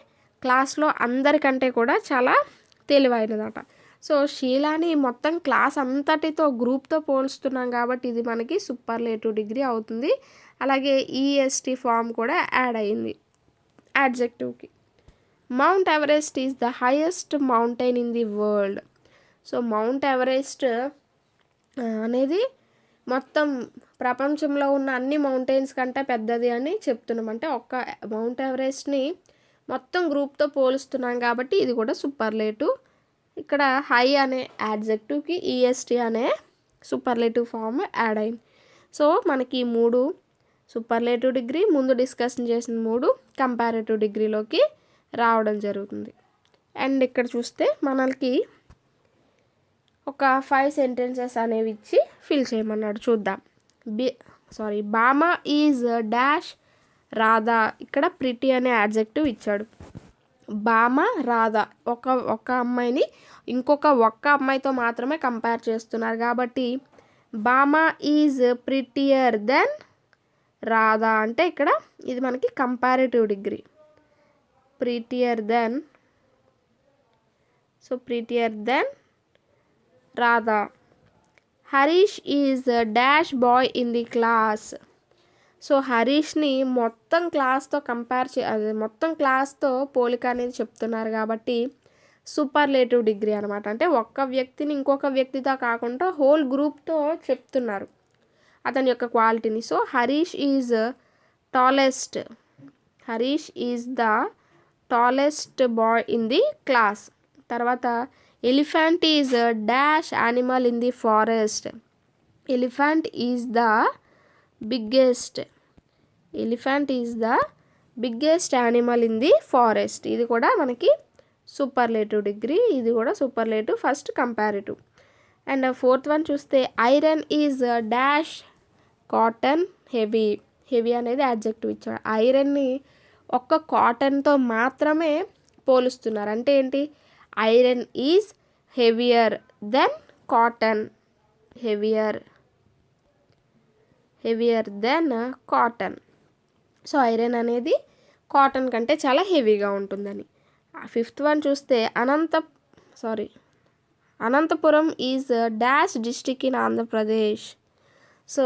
క్లాస్లో అందరికంటే కూడా చాలా తెలివైనదట. సో షీలాని మొత్తం క్లాస్ అంతటితో గ్రూప్తో పోల్స్తున్నాం కాబట్టి ఇది మనకి సూపర్లేటివ్ డిగ్రీ అవుతుంది. అలాగే ఈఎస్టీ ఫామ్ కూడా యాడ్ అయ్యింది యాడ్జెక్టివ్కి. Mount Everest is the highest mountain in the world. So Mount Everest అనేది మొత్తం ప్రపంచంలో ఉన్న అన్ని మౌంటైన్స్ కంటే పెద్దది అని చెప్తున్నాం. అంటే ఒక్క మౌంట్ ఎవరెస్ట్ని మొత్తం గ్రూప్తో పోలుస్తున్నాం కాబట్టి ఇది కూడా సూపర్లేటివ్. ఇక్కడ హై అనే యాడ్జెక్టివ్కి ఈఎస్టీ అనే సూపర్లేటివ్ ఫామ్ యాడ్ అయింది. సో మనకి 3 సూపర్లేటివ్ డిగ్రీ, ముందు డిస్కషన్ చేసిన 3 కంపారిటివ్ డిగ్రీలోకి రావడం జరుగుతుంది. అండ్ ఇక్కడ చూస్తే మనకి ఒక 5 సెంటెన్సెస్ అనేవి ఇచ్చి ఫిల్ చేయమన్నాడు. చూద్దాం. బామా ఈజ్ డాష్ రాధా. ఇక్కడ ప్రిటీ అనే యాడ్జెక్టివ్ ఇచ్చాడు. బామ, రాధా ఒక అమ్మాయిని ఇంకొక అమ్మాయితో మాత్రమే కంపేర్ చేస్తున్నారు కాబట్టి బామా ఈజ్ ప్రిటియర్ దెన్ రాధా అంటే ఇక్కడ ఇది మనకి comparative degree. Prettier than so prettier than Radha. Harish is dash boy in the class. So హరీష్ని మొత్తం క్లాస్తో అదే మొత్తం క్లాస్తో పోలిక అనేది చెప్తున్నారు కాబట్టి సూపర్లేటివ్ డిగ్రీ అనమాట. అంటే ఒక్క వ్యక్తిని ఇంకొక వ్యక్తితో కాకుండా హోల్ గ్రూప్తో చెప్తున్నారు అతని యొక్క క్వాలిటీని. So Harish is tallest. Harish is the tallest boy in the class. తర్వాత elephant is dash animal in the forest. Elephant is the biggest. Elephant is the biggest animal in the forest. ఇది కూడా మనకి సూపర్లేటివ్ డిగ్రీ. ఇది కూడా superlative. First comparative. And fourth one చూస్తే iron is dash cotton heavy. Heavy అనేది adjective ఇచ్చాడు. ఐరన్ని ఒక్క కాటన్తో మాత్రమే పోలుస్తున్నారు. అంటే ఏంటి? Iron is heavier then cotton. Heavier then cotton. So iron అనేది కాటన్ కంటే చాలా హెవీగా ఉంటుందని. ఫిఫ్త్ వన్ చూస్తే Anantapuram is dash district in Andhra Pradesh. So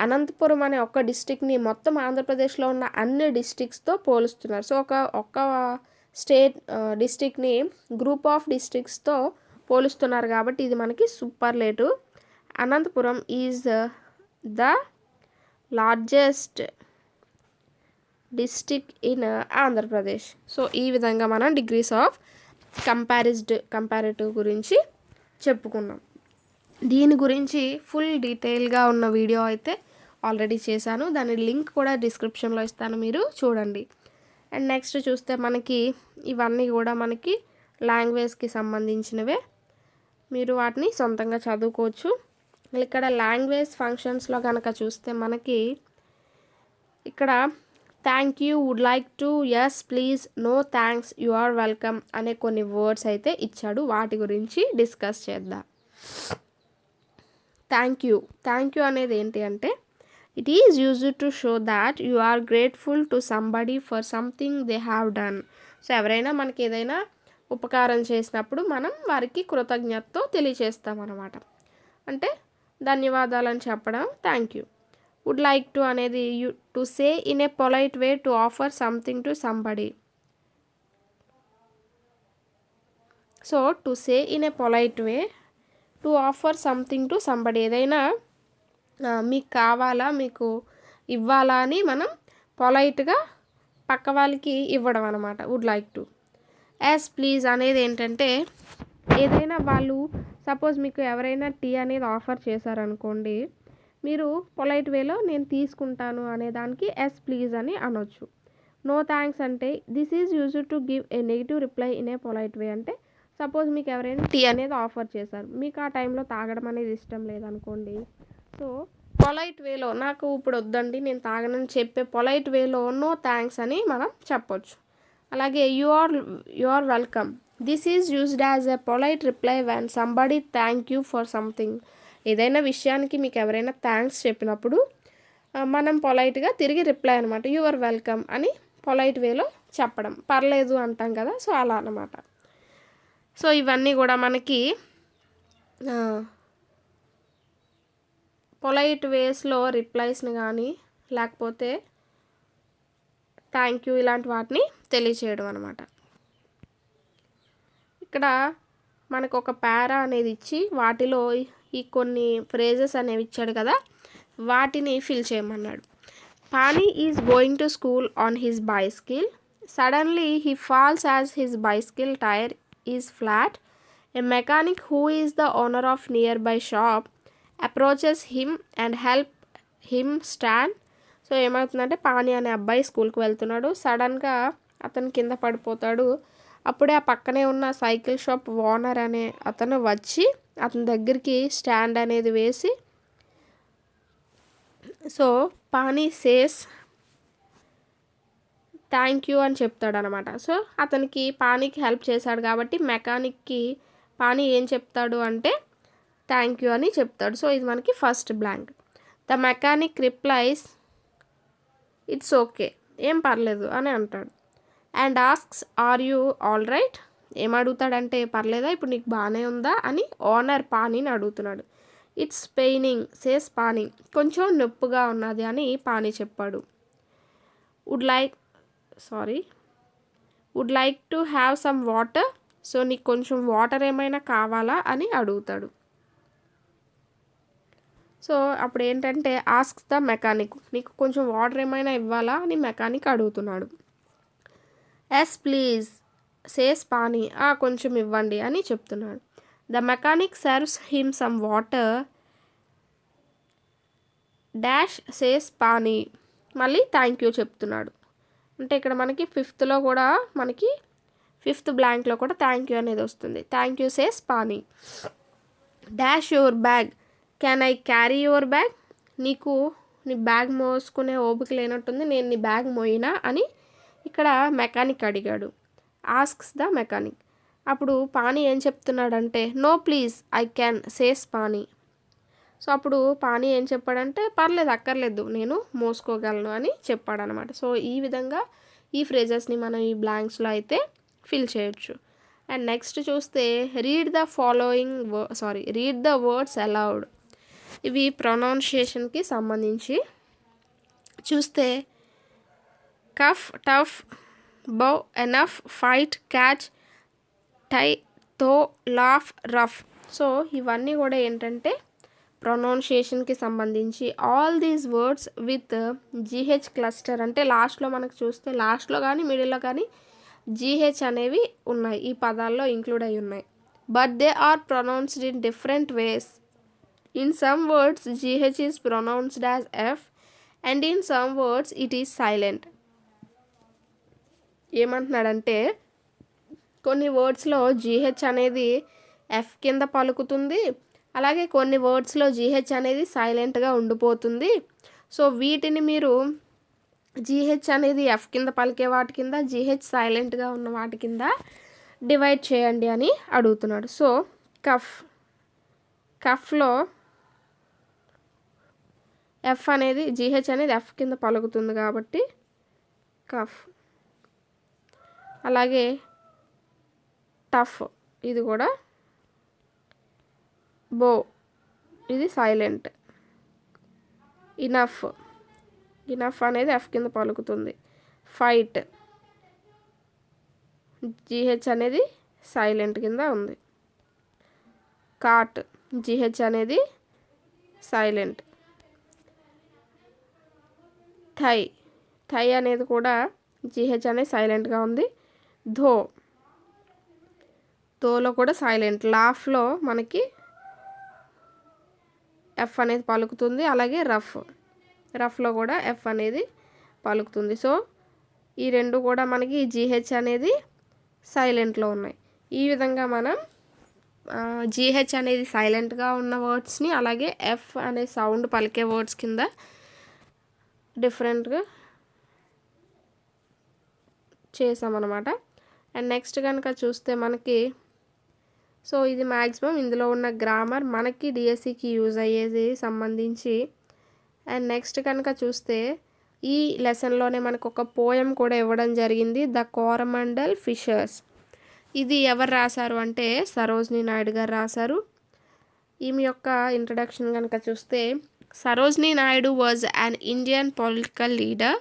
Anantapuram అనే ఒక్క డిస్టిక్ని మొత్తం ఆంధ్రప్రదేశ్లో ఉన్న అన్ని డిస్టిక్స్తో పోలుస్తున్నారు. సో ఒక్క స్టేట్ డిస్టిక్ని గ్రూప్ ఆఫ్ డిస్ట్రిక్ట్స్తో పోలుస్తున్నారు కాబట్టి ఇది మనకి superlative. Anantapuram is the largest district in Andhra Pradesh. So ఈ విధంగా మనం డిగ్రీస్ ఆఫ్ కంపారిటివ్ గురించి చెప్పుకున్నాం. దీని గురించి ఫుల్ డీటెయిల్గా ఉన్న వీడియో అయితే ఆల్రెడీ చేశాను. దాని లింక్ కూడా డిస్క్రిప్షన్లో ఇస్తాను, మీరు చూడండి. అండ్ నెక్స్ట్ చూస్తే మనకి ఇవన్నీ కూడా మనకి లాంగ్వేజ్కి సంబంధించినవే. మీరు వాటిని సొంతంగా చదువుకోవచ్చు. ఇక్కడ లాంగ్వేజ్ ఫంక్షన్స్లో కనుక చూస్తే మనకి ఇక్కడ thank you, would like to, yes please, no thanks, you are welcome అనే కొన్ని వర్డ్స్ అయితే ఇచ్చాడు. వాటి గురించి డిస్కస్ చేద్దాం. థ్యాంక్ యూ అనేది ఏంటి అంటే it is used to show that you are grateful to somebody for something they have done. So ఎవరైనా మనకి ఏదైనా ఉపకారం చేసినప్పుడు మనం వారికి కృతజ్ఞతతో తెలియచేస్తాం అన్నమాట. అంటే ధన్యవాదాలని చెప్పడం thank you. Would like to అనేది to say in a polite way to offer something to somebody. So to say in a polite way to offer something to somebody. ఏదైనా మీకు కావాలా, మీకు ఇవ్వాలా అని మనం పొలైట్గా పక్క వాళ్ళకి ఇవ్వడం అనమాట. Would like to. Yes please అనేది ఏంటంటే ఏదైనా వాళ్ళు సపోజ్ మీకు ఎవరైనా టీ అనేది ఆఫర్ చేశారనుకోండి, మీరు పొలైట్ వేలో నేను తీసుకుంటాను అనే దానికి ఎస్ ప్లీజ్ అని అనొచ్చు. నో థ్యాంక్స్ అంటే this is used to give a negative reply in a polite వే. అంటే సపోజ్ మీకు ఎవరైనా టీ అనేది ఆఫర్ చేశారు, మీకు ఆ టైంలో తాగడం అనేది ఇష్టం లేదనుకోండి, సో పొలైట్ వేలో నాకు ఇప్పుడు వద్దండి నేను తాగనని చెప్పే పొలైట్ వేలో నో థ్యాంక్స్ అని మనం చెప్పొచ్చు. అలాగే you are welcome. This is used as a polite reply when somebody thank you for something. ఏదైనా విషయానికి మీకు ఎవరైనా థ్యాంక్స్ చెప్పినప్పుడు మనం పొలైట్గా తిరిగి రిప్లై అనమాట యు ఆర్ వెల్కమ్ అని పొలైట్ వేలో చెప్పడం. పర్లేదు అంటాం కదా, సో అలా అనమాట. సో ఇవన్నీ కూడా మనకి పొలైట్ వేస్లో రిప్లైస్ని కానీ లేకపోతే థ్యాంక్ యూ ఇలాంటి వాటిని తెలియచేయడం అనమాట. ఇక్కడ మనకు ఒక పారా అనేది ఇచ్చి వాటిలో ఈ కొన్ని ఫ్రేజెస్ అనేవి ఇచ్చాడు కదా, వాటిని ఫిల్ చేయమన్నాడు. Pani is going to school on his bicycle. Suddenly he falls as his bicycle tyre is flat. A mechanic who is the owner of nearby shop approaches him and help him stand. So ఏమవుతుందంటే పానీ అనే అబ్బాయి స్కూల్కి వెళ్తున్నాడు, సడన్గా అతను కింద పడిపోతాడు. అప్పుడే ఆ పక్కనే ఉన్న సైకిల్ షాప్ ఓనర్ అనే అతను వచ్చి అతని దగ్గరికి స్టాండ్ అనేది వేసి so pani says thank you అని చెప్తాడు అనమాట. సో అతనికి పానీకి హెల్ప్ చేశాడు కాబట్టి మెకానిక్కి పానీ ఏం చెప్తాడు అంటే థ్యాంక్ యూ అని చెప్తాడు. సో ఇది మనకి first blank. The mechanic replies it's okay, ఏం పర్లేదు అని అంటాడు. And asks are you all right. ఏమడుగుతాడంటే, పర్లేదా ఇప్పుడు నీకు బాగానే ఉందా అని ఓనర్ పానీని అడుగుతున్నాడు. It's paining says Pani. కొంచెం నొప్పిగా ఉన్నది అని పానీ చెప్పాడు. Would like to have some water. So నీకు కొంచెం వాటర్ ఏమైనా కావాలా అని అడుగుతాడు. సో అప్పుడు ఏంటంటే ఆస్క్స్ ద మెకానిక్, నీకు కొంచెం వాటర్ ఏమైనా ఇవ్వాలా అని మెకానిక్ అడుగుతున్నాడు. Yes please says Pani. కొంచెం ఇవ్వండి అని చెప్తున్నాడు. The mechanic serves him some water dash says Pani. మళ్ళీ థ్యాంక్ యూ చెప్తున్నాడు. అంటే ఇక్కడ మనకి ఫిఫ్త్లో కూడా మనకి ఫిఫ్త్ బ్లాంక్లో కూడా థ్యాంక్ యూ అనేది వస్తుంది. Thank you says pani. Dash your bag. Can I carry your bag. నీకు నీ బ్యాగ్ మోసుకునే ఓపిక లేనట్టుంది, నేను నీ బ్యాగ్ మోయినా అని ఇక్కడ మెకానిక్ అడిగాడు. Asks the mechanic. అప్పుడు పానీ ఏం చెప్తున్నాడంటే, no please I can says Pani. So అప్పుడు పానీ ఏం చెప్పాడంటే, పర్లేదు అక్కర్లేదు నేను మోసుకోగలను అని చెప్పాడనమాట. సో ఈ విధంగా ఈ ఫ్రేజెస్ని మనం ఈ బ్లాంక్స్లో అయితే ఫిల్ చేయొచ్చు. అండ్ నెక్స్ట్ చూస్తే రీడ్ ద వర్డ్స్ అలౌడ్. ఇవి ప్రొనౌన్సియేషన్కి సంబంధించి చూస్తే cough, tough, bough, enough, fight, catch, tie, though, laugh, rough. So ఇవన్నీ కూడా ఏంటంటే ప్రొనౌన్సియేషన్కి సంబంధించి all these words with GH cluster. అంటే లాస్ట్లో మనకు చూస్తే లాస్ట్లో కానీ మిడిల్లో కానీ జీహెచ్ అనేవి ఉన్నాయి, ఈ పదాల్లో ఇంక్లూడ్ అయి ఉన్నాయి. But they are pronounced in different ways. In some words GH is pronounced as F and in some words it is silent. ఏమంటున్నాడంటే కొన్ని వర్డ్స్లో జీహెచ్ అనేది ఎఫ్ కింద పలుకుతుంది, అలాగే కొన్ని వర్డ్స్లో జీహెచ్ అనేది సైలెంట్గా ఉండిపోతుంది. సో వీటిని మీరు జీహెచ్ అనేది ఎఫ్ కింద పలికే వాటి కింద, జీహెచ్ సైలెంట్గా ఉన్న వాటి కింద డివైడ్ చేయండి అని అడుగుతున్నాడు. సో కఫ్లో ఎఫ్ అనేది జీహెచ్ అనేది ఎఫ్ కింద పలుకుతుంది కాబట్టి కఫ్. అలాగే టఫ్ ఇది కూడా బో ఇది సైలెంట్. ఇనఫ్ అనేది ఎఫ్ కింద పలుకుతుంది. ఫైట్ జీహెచ్ అనేది సైలెంట్ కింద ఉంది. కాట్ జీహెచ్ అనేది సైలెంట్. థై అనేది కూడా జీహెచ్ అనేది సైలెంట్గా ఉంది. ధోలో కూడా సైలెంట్. లాఫ్లో మనకి ఎఫ్ అనేది పలుకుతుంది, అలాగే రఫ్లో కూడా ఎఫ్ అనేది పలుకుతుంది. సో ఈ రెండు కూడా మనకి జీహెచ్ అనేది సైలెంట్లో ఉన్నాయి. ఈ విధంగా మనం జీహెచ్ అనేది సైలెంట్గా ఉన్న వర్డ్స్ని, అలాగే ఎఫ్ అనే సౌండ్ పలికే వర్డ్స్ కింద డిఫరెంట్గా చేసామన్నమాట. అండ్ నెక్స్ట్ కనుక చూస్తే మనకి సో ఇది మ్యాక్సిమం ఇందులో ఉన్న గ్రామర్ మనకి డిఎస్సికి యూజ్ అయ్యేది సంబంధించి. అండ్ నెక్స్ట్ కనుక చూస్తే ఈ లెసన్లోనే మనకు ఒక పోయం కూడా ఇవ్వడం జరిగింది, ద కోరమండల్ ఫిషర్స్. ఇది ఎవరు రాశారు అంటే సరోజినీ నాయుడు గారు రాశారు. ఈమె యొక్క ఇంట్రడక్షన్ కనుక చూస్తే, Sarojini Naidu was an Indian political leader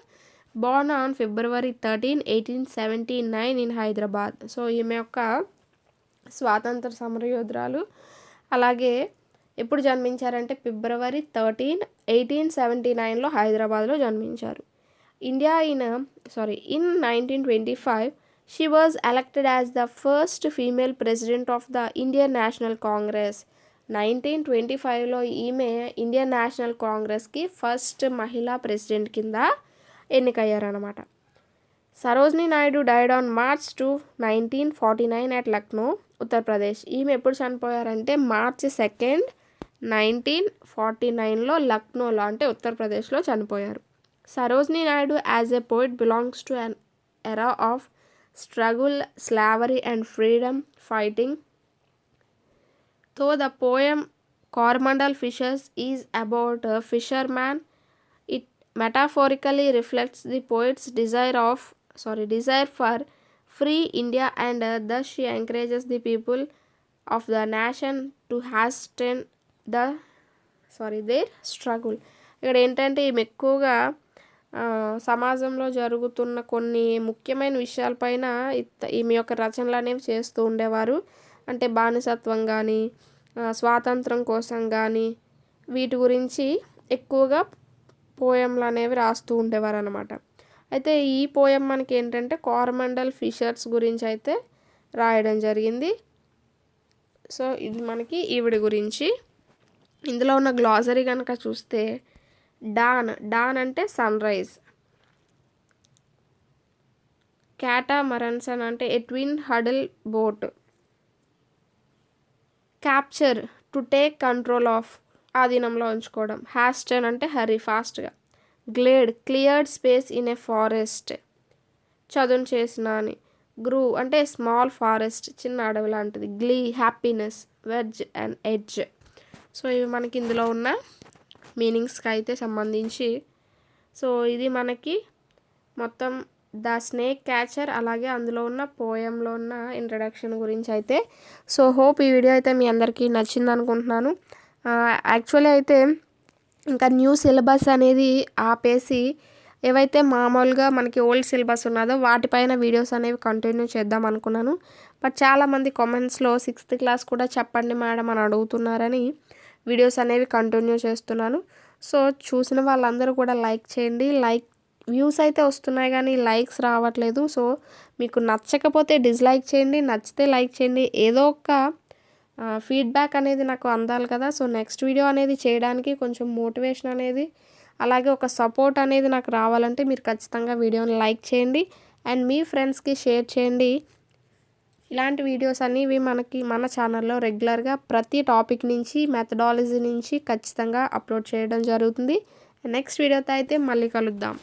Born on February 13, 1879 in Hyderabad. So ఈమె యొక్క స్వాతంత్ర సమరయోధురాలు. అలాగే ఎప్పుడు జన్మించారంటే February 13, 1879లో హైదరాబాద్లో జన్మించారు. In 1925 she was elected as the first female president of the Indian National Congress. 1925లో ఈమె ఇండియన్ నేషనల్ కాంగ్రెస్కి ఫస్ట్ మహిళా ప్రెసిడెంట్ కింద ఎన్నికయ్యారన్నమాట. Sarojini Naidu died on March 2, 1949 at Lucknow, Uttar Pradesh. ఈమె ఎప్పుడు చనిపోయారంటే March 2, 1949లో లక్నోలో అంటే ఉత్తరప్రదేశ్లో చనిపోయారు. Sarojini Naidu as a poet belongs to an era of struggle, slavery and freedom fighting. To the poem Coromandel Fishers is about a fisherman. It metaphorically reflects the poet's desire for free India, and thus she encourages the people of the nation to hasten the their struggle. ఇక్కడ ఏంటంటే ఈమె ఎక్కువగా సమాజంలో జరుగుతున్న కొన్ని ముఖ్యమైన విషయాలపైన ఈమె యొక్క రచనలు అనేవి చేస్తూ ఉండేవారు. అంటే బానిసత్వం కానీ, స్వాతంత్రం కోసం కానీ, వీటి గురించి ఎక్కువగా పోయంలు అనేవి రాస్తూ ఉండేవారు అనమాట. అయితే ఈ పోయం మనకి ఏంటంటే కోరమండల్ ఫిషర్స్ గురించి అయితే రాయడం జరిగింది. సో ఇది మనకి ఈవిడ గురించి. ఇందులో ఉన్న గ్లాసరీ కనుక చూస్తే డాన్ అంటే సన్ రైజ్, క్యాటామరన్సన్ అంటే ఎట్విన్ హడల్ boat, capture to take control of ఆధీనంలో ఉంచుకోవడం, హ్యాస్టన్ అంటే హరీ ఫాస్ట్గా, glade cleared space in a forest చదును చేసిన అని, గ్రూ అంటే స్మాల్ ఫారెస్ట్ చిన్న అడవి లాంటిది, glee happiness, wedge and edge. So ఇవి మనకి ఇందులో ఉన్న మీనింగ్స్కి అయితే సంబంధించి. సో ఇది మనకి మొత్తం ద స్నేక్ క్యాచర్ అలాగే అందులో ఉన్న పోయంలో ఉన్న ఇంట్రడక్షన్ గురించి అయితే. సో హోప్ ఈ వీడియో అయితే మీ అందరికీ నచ్చింది అనుకుంటున్నాను. యాక్చువల్లీ అయితే ఇంకా న్యూ సిలబస్ అనేది ఆపేసి ఏవైతే మామూలుగా మనకి ఓల్డ్ సిలబస్ ఉన్నదో వాటిపైన వీడియోస్ అనేవి కంటిన్యూ చేద్దాం అనుకున్నాను. బట్ చాలామంది కామెంట్స్లో 6th క్లాస్ కూడా చెప్పండి మేడం అని అడుగుతున్నారని వీడియోస్ అనేవి కంటిన్యూ చేస్తున్నాను. సో చూసిన వాళ్ళందరూ కూడా లైక్ చేయండి. వ్యూస్ అయితే వస్తున్నాయి కానీ లైక్స్ రావట్లేదు. సో మీకు నచ్చకపోతే డిస్లైక్ చేయండి, నచ్చితే లైక్ చేయండి. ఏదో ఒక ఫీడ్బ్యాక్ అనేది నాకు అందాలి కదా. సో నెక్స్ట్ వీడియో అనేది చేయడానికి కొంచెం మోటివేషన్ అనేది అలాగే ఒక సపోర్ట్ అనేది నాకు రావాలంటే మీరు ఖచ్చితంగా వీడియోని లైక్ చేయండి అండ్ మీ ఫ్రెండ్స్కి షేర్ చేయండి. ఇలాంటి వీడియోస్ అనేవి మన ఛానల్లో రెగ్యులర్గా ప్రతి టాపిక్ నుంచి మెథడాలజీ నుంచి ఖచ్చితంగా అప్లోడ్ చేయడం జరుగుతుంది. నెక్స్ట్ వీడియోతో అయితే మళ్ళీ కలుద్దాం.